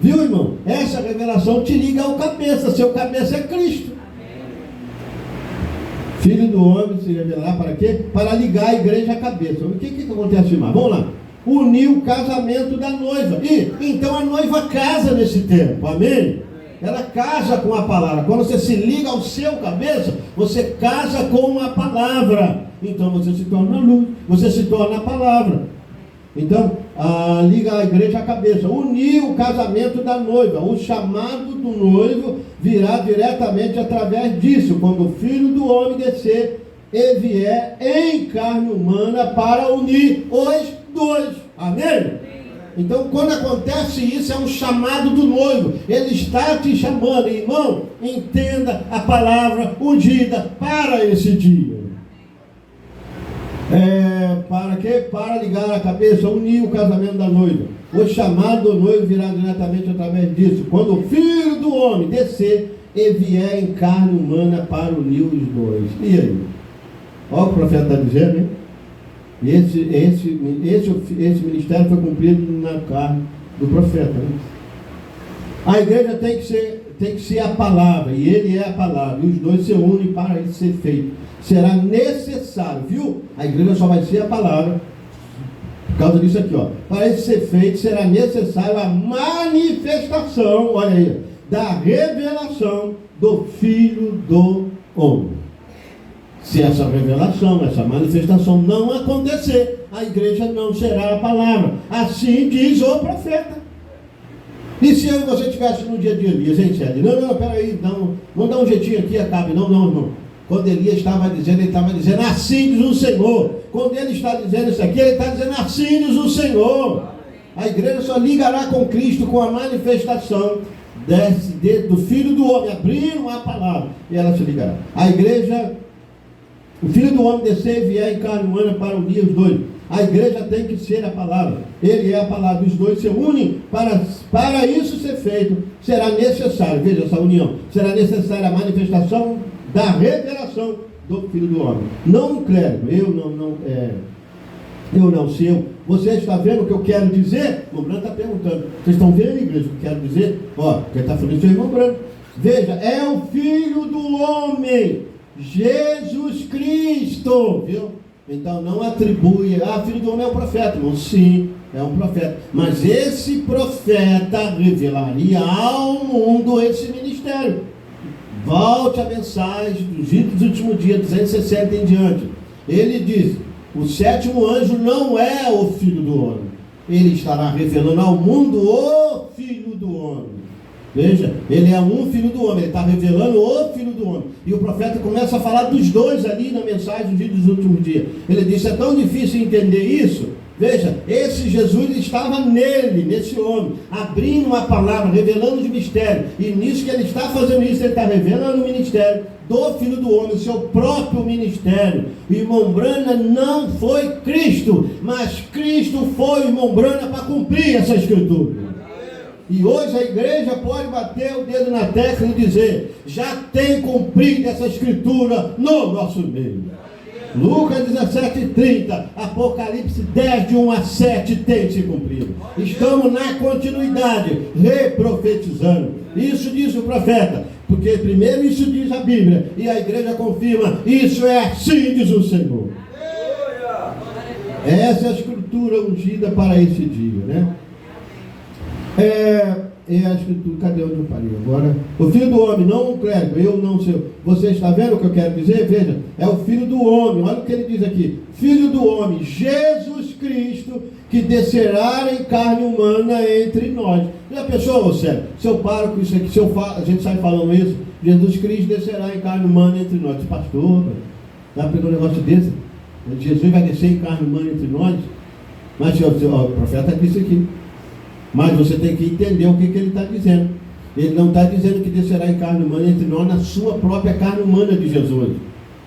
viu, irmão? Essa revelação te liga ao cabeça. Seu cabeça é Cristo. Filho do Homem se revelará para quê? Para ligar a igreja à cabeça. O que acontece mais? Vamos lá. Unir o casamento da noiva. E então a noiva casa nesse tempo. Amém? Ela casa com a palavra. Quando você se liga ao seu cabeça, você casa com a palavra. Então você se torna luz, você se torna a palavra. Então, liga a igreja à cabeça. Unir o casamento da noiva. O chamado do noivo virá diretamente através disso, quando o Filho do Homem descer e vier em carne humana para unir os dois. Amém? Então, quando acontece isso, é um chamado do noivo. Ele está te chamando, irmão. Entenda a palavra ungida para esse dia. Para quê? Para ligar a cabeça, unir o casamento da noiva. O chamado do noivo virá diretamente através disso. Quando o Filho do Homem descer e vier em carne humana para unir os dois. E aí? Olha o que o profeta está dizendo, hein? Esse ministério foi cumprido na carne do profeta, né? A igreja tem que ser a palavra, e ele é a palavra, e os dois se unem para isso ser feito. Será necessário, viu? A igreja só vai ser a palavra por causa disso aqui, ó. Para isso ser feito, será necessário a manifestação, olha aí, da revelação do Filho do Homem. Se essa revelação, essa manifestação não acontecer, a igreja não será a palavra. Assim diz o profeta. E se eu e você estivesse no dia de Elias, hein, Célio? Não, peraí, vamos dar um jeitinho aqui, acabe. Não, irmão. Quando Elias estava dizendo, ele estava dizendo, assim diz o Senhor. Quando ele está dizendo isso aqui, ele está dizendo, assim diz o Senhor. A igreja só ligará com Cristo com a manifestação do Filho do Homem, abrindo a palavra, e ela se ligará. A igreja... O Filho do Homem descer e vier em carne humana para unir os dois. A igreja tem que ser a palavra. Ele é a palavra. Os dois se unem para isso ser feito. Será necessário, veja essa união, será necessária a manifestação da revelação do Filho do Homem. Não um clérigo, você está vendo o que eu quero dizer? O irmão Branco está perguntando. Vocês estão vendo, igreja, o que eu quero dizer? Ó, quem está falando isso é o irmão Branco. Veja, é o Filho do Homem, Jesus Cristo, viu? Então não atribui, Filho do Homem é um profeta, irmão. Sim, é um profeta, mas esse profeta revelaria ao mundo esse ministério. Volte a mensagem dos últimos dias, 260 em diante. Ele diz, o sétimo anjo não é o Filho do Homem, ele estará revelando ao mundo o Filho do Homem. Veja, ele é um Filho do Homem, ele está revelando o Filho do Homem. E o profeta começa a falar dos dois ali na mensagem dos últimos dias. Ele disse, é tão difícil entender isso. Veja, esse Jesus estava nele, nesse homem, abrindo a palavra, revelando os mistérios. E nisso que ele está fazendo isso, ele está revelando o ministério do Filho do Homem, o seu próprio ministério. O irmão Brana não foi Cristo, mas Cristo foi o irmão Brana para cumprir essa escritura. E hoje a igreja pode bater o dedo na tecla e dizer: já tem cumprido essa escritura no nosso meio. Lucas 17:30, Apocalipse 10, de 1 a 7, tem se cumprido. Estamos na continuidade, reprofetizando. Isso diz o profeta, porque primeiro isso diz a Bíblia, e a igreja confirma: isso é assim, diz o Senhor. Essa é a escritura ungida para esse dia, né? É a escritura, cadê onde eu parei agora? O filho do homem, não o clérigo, eu não sei. Você está vendo o que eu quero dizer? Veja, é o filho do homem, olha o que ele diz aqui: filho do homem, Jesus Cristo, que descerá em carne humana entre nós. Já pensou, você? Se eu paro com isso aqui, se eu falo, a gente sai falando isso, Jesus Cristo descerá em carne humana entre nós. Pastor, dá para pegar um negócio desse? Jesus vai descer em carne humana entre nós? Mas o profeta disse aqui. Mas você tem que entender o que ele está dizendo. Ele não está dizendo que descerá em carne humana entre nós, na sua própria carne humana de Jesus.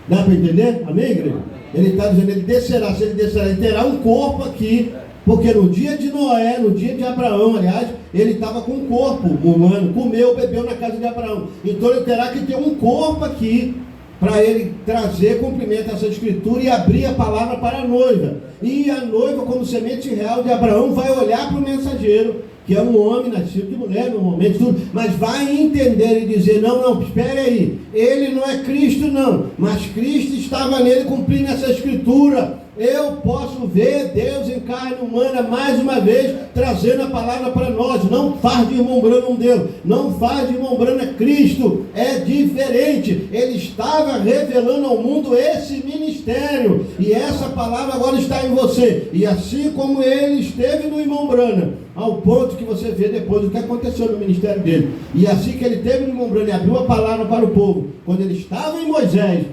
Dá para entender? Amém, igreja? Ele está dizendo, ele descerá, se ele descerá, ele terá um corpo aqui, porque no dia de Noé, no dia de Abraão, aliás, ele estava com um corpo humano, comeu, bebeu na casa de Abraão. Então ele terá que ter um corpo aqui, para ele trazer cumprimento a essa escritura e abrir a palavra para a noiva. E a noiva, como semente real de Abraão, vai olhar para o mensageiro, que é um homem nascido de mulher, normalmente tudo, mas vai entender e dizer: não, espere aí, ele não é Cristo não, mas Cristo estava nele cumprindo essa escritura. Eu posso ver Deus em carne humana mais uma vez, trazendo a palavra para nós. Não faz de irmão Branham Deus, não faz de irmão Branham Cristo, é diferente. Ele estava revelando ao mundo esse ministério, e essa palavra agora está em você. E assim como ele esteve no irmão Branham, ao ponto que você vê depois o que aconteceu no ministério dele, e assim que ele teve no irmão Branham e abriu a palavra para o povo, quando ele estava em Moisés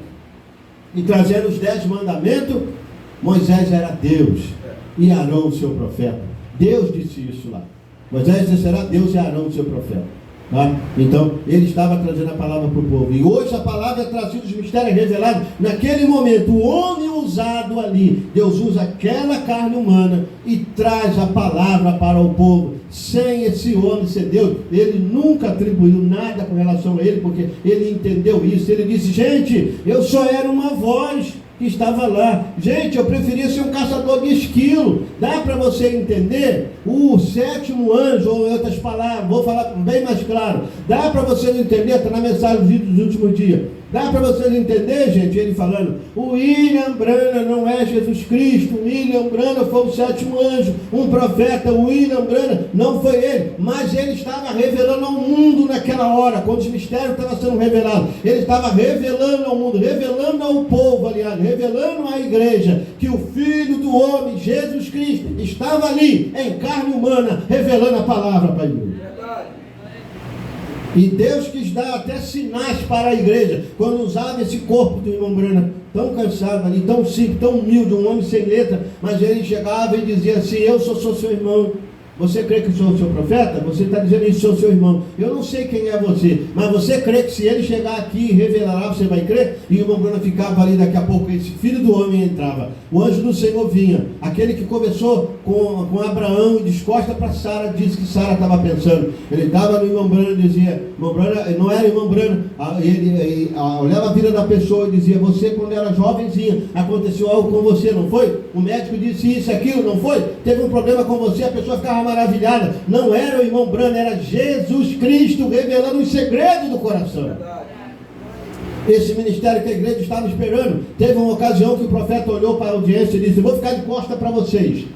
e trazendo os 10 mandamentos, Moisés era Deus e Arão o seu profeta. Deus disse isso lá. Moisés será Deus e Arão o seu profeta. Tá? Então ele estava trazendo a palavra para o povo. E hoje a palavra é trazida, os mistérios revelados. Naquele momento, o homem usado ali, Deus usa aquela carne humana e traz a palavra para o povo. Sem esse homem ser Deus, ele nunca atribuiu nada com relação a ele, porque ele entendeu isso. Ele disse: gente, eu só era uma voz que estava lá. Gente, eu preferia ser um caçador de esquilo. Dá para você entender? O 7º anjo, ou em outras palavras, vou falar bem mais claro, dá para vocês entender, está na mensagem dos últimos dias. Dá para vocês entender, gente, ele falando: o William Branham não é Jesus Cristo, o William Branham foi o 7º anjo, um profeta. O William Branham não foi ele, mas ele estava revelando ao mundo naquela hora, quando os mistérios estavam sendo revelados. Ele estava revelando ao mundo, revelando ao povo, aliás, revelando à igreja, que o Filho do Homem, Jesus Cristo, estava ali, em carne humana, revelando a palavra para a igreja. E Deus quis dar até sinais para a igreja, quando usava esse corpo do irmão Branham, tão cansado ali, tão simples, tão humilde, um homem sem letra, mas ele chegava e dizia assim: eu sou seu irmão. Você crê que sou o seu profeta? Você está dizendo isso, sou seu irmão. Eu não sei quem é você, mas você crê que se ele chegar aqui e revelará, você vai crer? E o irmão Branham ficava ali, daqui a pouco esse filho do homem entrava. O anjo do Senhor vinha, aquele que conversou com Abraão e descosta para Sara, disse que Sara estava pensando. Ele estava no irmão Branham e dizia: irmão Branham, não era irmão Branham, ele olhava a vida da pessoa e dizia: você quando era jovenzinha, aconteceu algo com você, não foi? O médico disse isso, aquilo, não foi? Teve um problema com você, a pessoa ficava maravilhada. Não era o irmão Branham, era Jesus Cristo revelando os segredos do coração. Esse ministério que a igreja estava esperando. Teve uma ocasião que o profeta olhou para a audiência e disse: vou ficar de costa para vocês.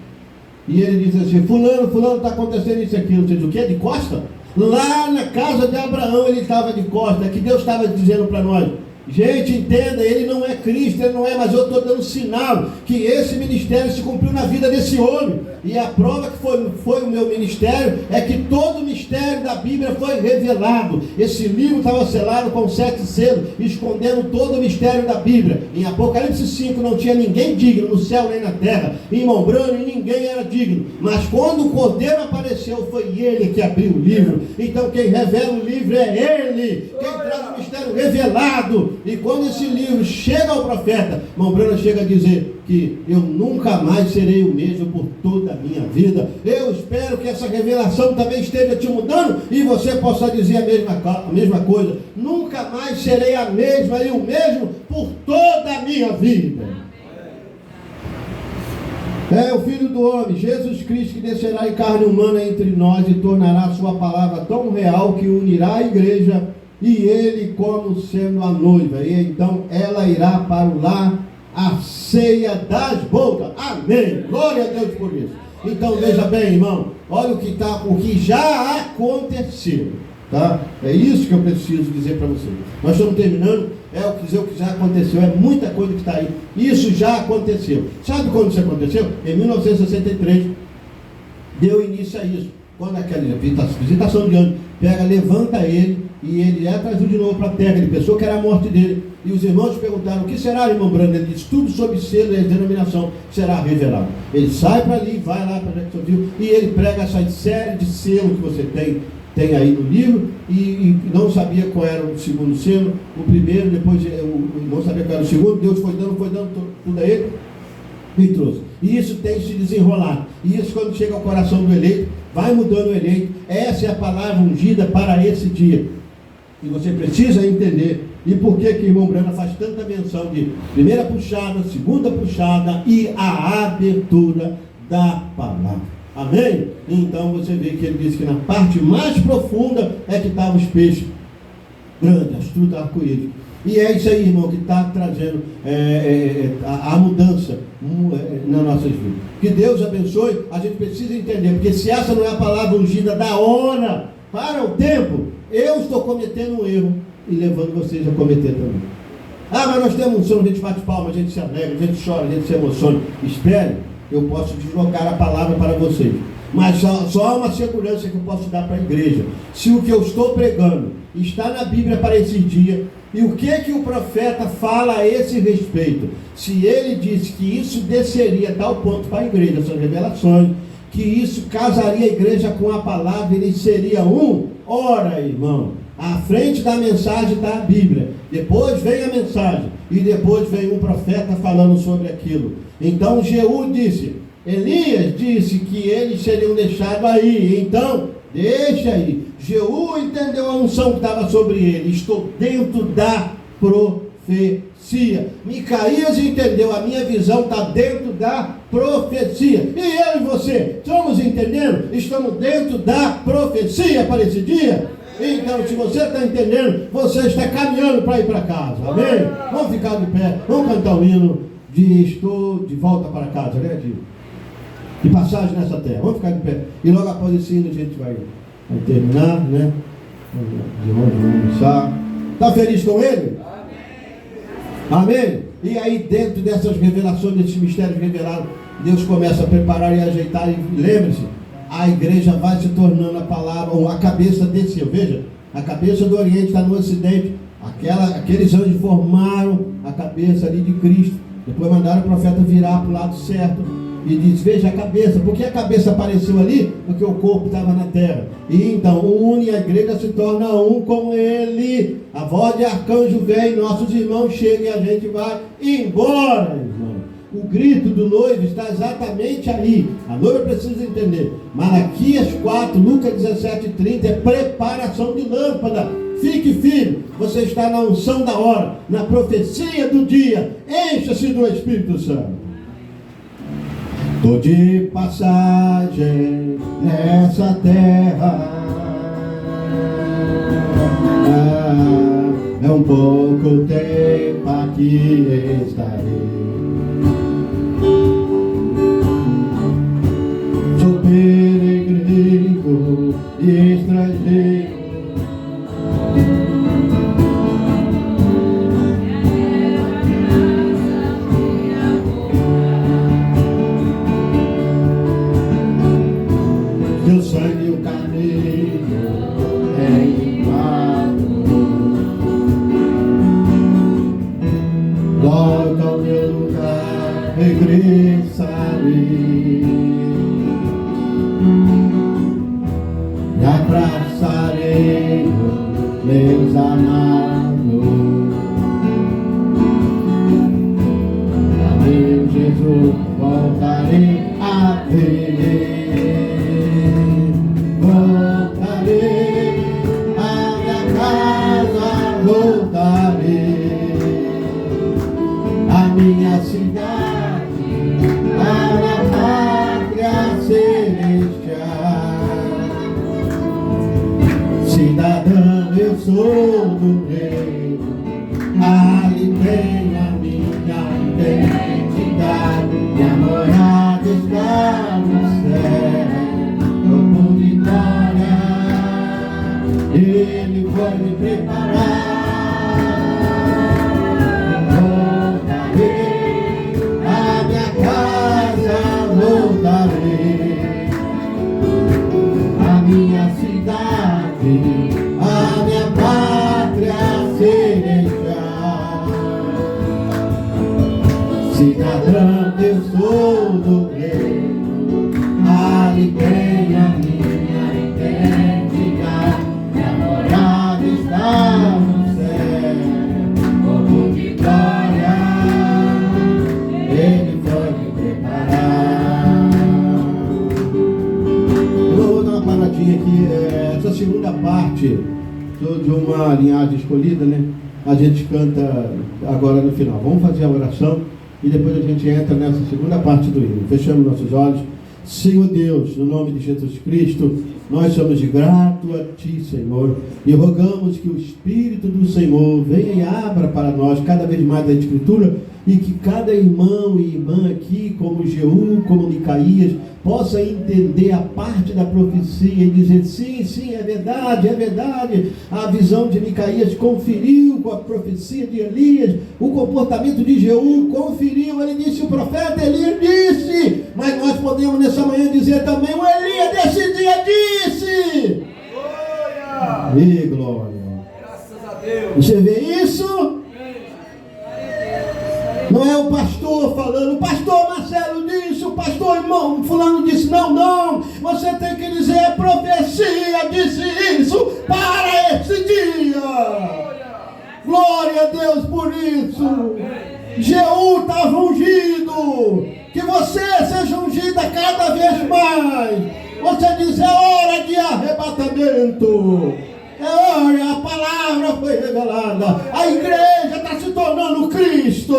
E ele disse assim: fulano, está acontecendo isso aqui. Você diz: o que? De costa? Lá na casa de Abraão ele estava de costa. É que Deus estava dizendo para nós: gente, entenda, ele não é Cristo, ele não é, mas eu estou dando sinal que esse ministério se cumpriu na vida desse homem. E a prova que foi o meu ministério é que todo o mistério da Bíblia foi revelado. Esse livro estava selado com 7 selos, escondendo todo o mistério da Bíblia. Em Apocalipse 5 não tinha ninguém digno no céu nem na terra. Em irmão Branham ninguém era digno. Mas quando o Cordeiro apareceu, foi ele que abriu o livro. Então quem revela o livro é ele. Quem traz o mistério revelado livro. E quando esse livro chega ao profeta, irmão Branham chega a dizer que eu nunca mais serei o mesmo por toda a minha vida. Eu espero que essa revelação também esteja te mudando e você possa dizer a mesma coisa. Nunca mais serei a mesma e o mesmo por toda a minha vida. É o Filho do Homem, Jesus Cristo, que descerá em carne humana entre nós e tornará a sua palavra tão real que unirá a igreja e ele como sendo a noiva. E então ela irá para o lar, a ceia das bodas. Amém. Glória a Deus por isso. Então veja bem, irmão, olha o que já aconteceu. Tá? É isso que eu preciso dizer para vocês. Nós estamos terminando. O que já aconteceu, é muita coisa que está aí. Isso já aconteceu. Sabe quando isso aconteceu? Em 1963, deu início a isso. Quando aquela visitação de ano pega, levanta ele, e ele é trazido de novo para a terra. Ele pensou que era a morte dele. E os irmãos perguntaram: o que será, irmão Branham? Ele disse: tudo sob selo e a denominação será revelado. Ele sai para ali, vai lá para Jacksonville, e ele prega essa série de selos que você tem aí no livro, e não sabia qual era o segundo selo, o primeiro, depois não sabia qual era o segundo. Deus foi dando tudo a ele e trouxe. E isso tem se desenrolado. E isso, quando chega ao coração do eleito, vai mudando o eleito. Essa é a palavra ungida para esse dia. E você precisa entender. E por que que o irmão Branham faz tanta menção de primeira puxada, segunda puxada e a abertura da palavra. Amém? Então você vê que ele diz que na parte mais profunda é que estavam os peixes grandes, as trutas arco-íris. E é isso aí, irmão, que está trazendo a mudança nas nossas vidas. Que Deus abençoe. A gente precisa entender, porque se essa não é a palavra ungida da hora para o tempo, eu estou cometendo um erro e levando vocês a cometer também. Ah, mas nós temos um som, a gente bate palma, a gente se alegra, a gente chora, a gente se emociona. Espere, eu posso deslocar a palavra para vocês. Mas só há uma segurança que eu posso dar para a igreja. Se o que eu estou pregando está na Bíblia para esse dia, e o que o profeta fala a esse respeito? Se ele disse que isso desceria a tal ponto para a igreja, essas revelações, que isso casaria a igreja com a palavra, ele seria ora, irmão, à frente da mensagem está a Bíblia, depois vem a mensagem, e depois vem um profeta falando sobre aquilo. Então Jeú disse, Elias disse que eles seriam deixados aí, então deixa aí. Jeú entendeu a unção que estava sobre ele, estou dentro da profecia. Micaías entendeu, a minha visão está dentro da profecia. E eu e você, estamos entendendo? Estamos dentro da profecia para esse dia? Então, se você está entendendo, você está caminhando para ir para casa, amém? Vamos ficar de pé, vamos cantar o hino de estou de volta para casa, né, de passagem nessa terra. Vamos ficar de pé. E logo após esse hino a gente vai terminar, né? Vamos almoçar. Está feliz com ele? Amém? E aí, dentro dessas revelações, desses mistérios revelados, Deus começa a preparar e ajeitar. E lembre-se, a igreja vai se tornando a palavra, ou a cabeça desceu. Veja, a cabeça do Oriente está no Ocidente. Aqueles anjos formaram a cabeça ali de Cristo. Depois mandaram o profeta virar para o lado certo e diz, veja a cabeça. Por que a cabeça apareceu ali? Porque o corpo estava na terra. E então une, a igreja se torna um com ele. A voz de arcanjo vem, nossos irmãos chegam e a gente vai embora, irmão. O grito do noivo está exatamente aí. A noiva precisa entender. Malaquias 4, Lucas 17:30 é preparação de lâmpada. Fique firme, você está na unção da hora, na profecia do dia. Encha-se do Espírito Santo. Estou de passagem nessa terra. É um pouco tempo aqui estarei. Sou peregrino e estrangeiro. Meu sangue o caminho é igual. Volta ao meu lugar, regressarei. Me abraçarei, meus amados. cidadão eu sou do reino, ali tem a minha identidade, minha morada está no céu, como vitória, Ele vai me preparar. A minha pátria celestial, cidadão eu sou do reino, ali tem a minha identidade, minha morada está no céu, como vitória, Ele foi me preparar. Eu vou dar uma paradinha aqui. Essa segunda parte de uma linhagem escolhida, né? A gente canta agora no final. Vamos fazer a oração e depois a gente entra nessa segunda parte do hino. Fechamos nossos olhos. Senhor Deus, no nome de Jesus Cristo, nós somos gratos a Ti, Senhor, e rogamos que o Espírito do Senhor venha e abra para nós cada vez mais a Escritura, e que cada irmão e irmã aqui, como Jeú, como Micaías, possa entender a parte da profecia e dizer, sim, sim, é verdade, é verdade. A visão de Micaías conferiu com a profecia de Elias, o comportamento de Jeú conferiu, ele disse, o profeta Elias disse, mas nós podemos nessa manhã dizer também, o Elias desse dia disse. Glória! E glória! Graças a Deus! Você vê isso? Não é o pastor falando, o pastor Marcelo disse, o pastor irmão fulano disse, não, você tem que dizer, a profecia disse isso para esse dia. Glória a Deus por isso. Jeú estava ungido, que você seja ungida cada vez mais. Você diz, é hora de arrebatamento. É hora, a palavra foi revelada, a igreja está se tornando Cristo,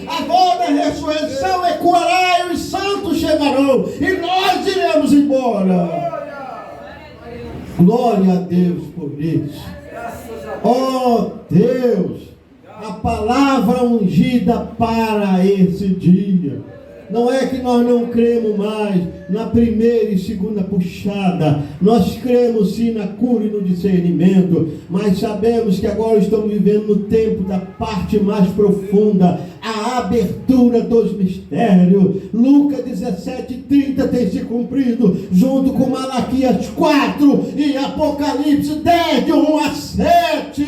a voz da ressurreição ecoará e os santos chegarão, e nós iremos embora. Glória a Deus por isso. Oh Deus, a palavra ungida para esse dia. Não é que nós não cremos mais na primeira e segunda puxada. Nós cremos sim na cura e no discernimento. Mas sabemos que agora estamos vivendo no tempo da parte mais profunda. A abertura dos mistérios. Lucas 17:30 tem se cumprido. Junto com Malaquias 4 e Apocalipse 10, de 1 a 7.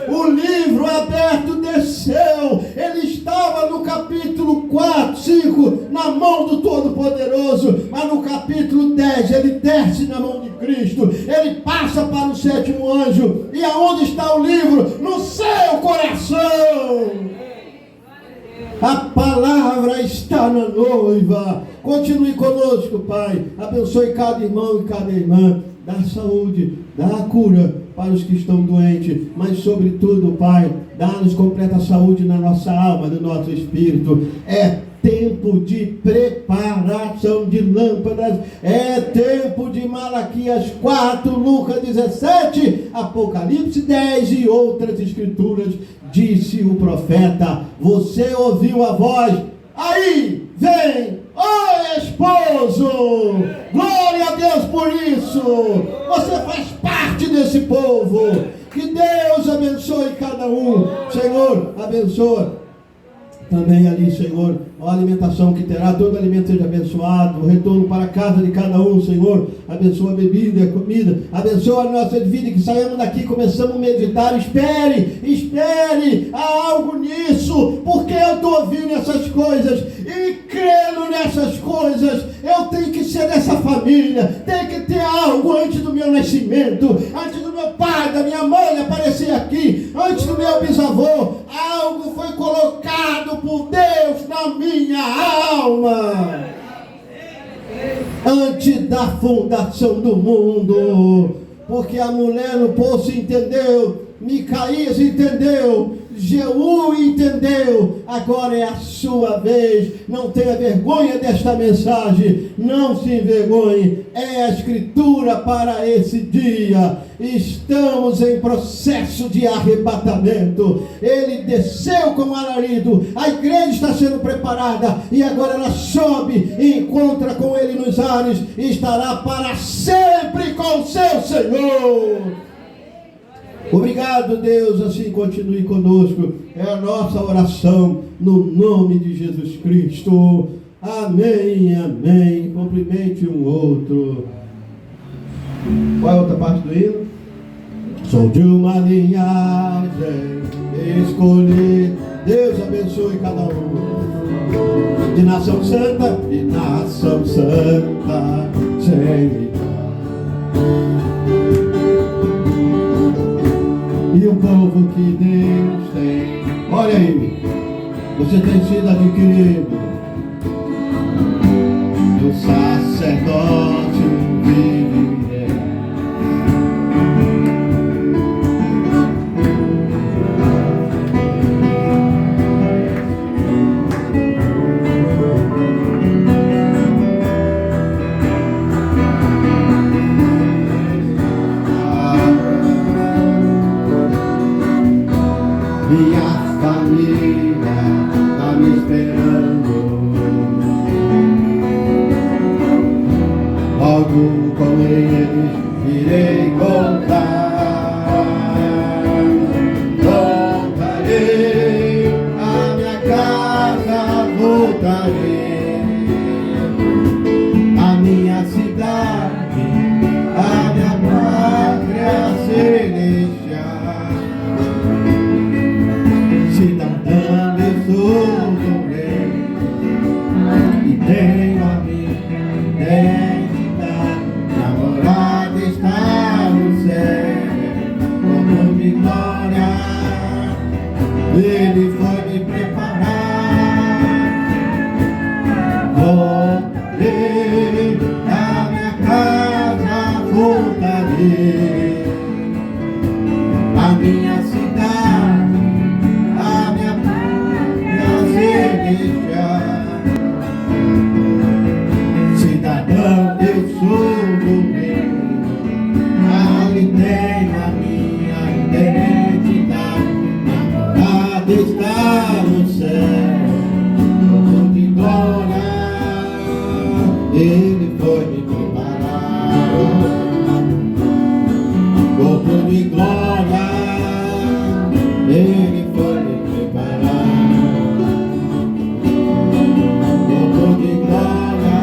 O livro aberto desceu. Ele estava no capítulo 4, 5. Na mão do Todo-Poderoso, mas no capítulo 10 ele desce na mão de Cristo, ele passa para o 7º anjo, e aonde está o livro? No seu coração. A palavra está na noiva. Continue conosco, Pai, abençoe cada irmão e cada irmã, dá saúde, dá cura para os que estão doentes, mas sobretudo, Pai, dá-nos completa saúde na nossa alma, no nosso espírito. É tempo de preparação de lâmpadas, é tempo de Malaquias 4, Lucas 17, Apocalipse 10 e outras escrituras. Disse o profeta, você ouviu a voz, aí vem o esposo. Glória a Deus por isso. Você faz parte desse povo. Que Deus abençoe cada um. Senhor, abençoa também ali, Senhor, a alimentação que terá, todo alimento seja abençoado, o retorno para a casa de cada um, Senhor, abençoa a bebida e a comida, abençoa a nossa vida, que saímos daqui, começamos a meditar, espere, há algo nisso, porque eu estou ouvindo essas coisas, e crendo nessas coisas, eu tenho que ser dessa família, tem que ter algo antes do meu nascimento, antes do meu pai, da minha mãe aparecer aqui, antes do meu bisavô, algo foi colocado por Deus na minha alma, antes da fundação do mundo, porque a mulher no poço entendeu, Micaías entendeu, Jeú entendeu, agora é a sua vez. Não tenha vergonha desta mensagem, não se envergonhe, é a escritura para esse dia. Estamos em processo de arrebatamento. Ele desceu com alarido, a igreja está sendo preparada e agora ela sobe e encontra com ele nos ares e estará para sempre com o seu Senhor. Obrigado, Deus, assim continue conosco. É a nossa oração no nome de Jesus Cristo. Amém, amém. Cumprimente um outro. Qual é a outra parte do hino? Sou de uma linhagem escolhida. Deus abençoe cada um. De nação santa, sem. E o povo que Deus tem. Olha aí, você tem sido adquirido. O sacerdócio vive. Minha família está me esperando. Logo com eles irei contar. Voltarei à minha casa, voltarei à minha cidade, à minha pátria celestial. Cidadão, eu sou do rei e tenho a minha identidade. A morada está no céu, como de glória. Ele foi me preparar. Voltarei à minha casa, voltarei à minha cidade, a minha pátria celestial. Cidadão, eu sou do rei, ali tenho a minha identidade. A morada está no céu, como de glória. Ele foi me preparar, corpo de glória. Ele foi me preparar, corpo de glória.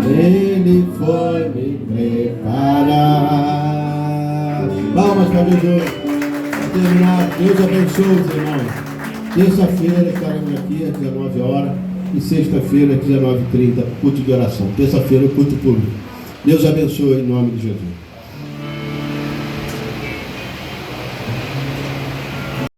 Ele foi me preparar. Palmas para Jesus. Para terminar, Deus abençoe os irmãos. Terça-feira estaremos aqui às 19 horas e sexta-feira às 19h30, culto de oração. Terça-feira, culto público. Deus abençoe em nome de Jesus.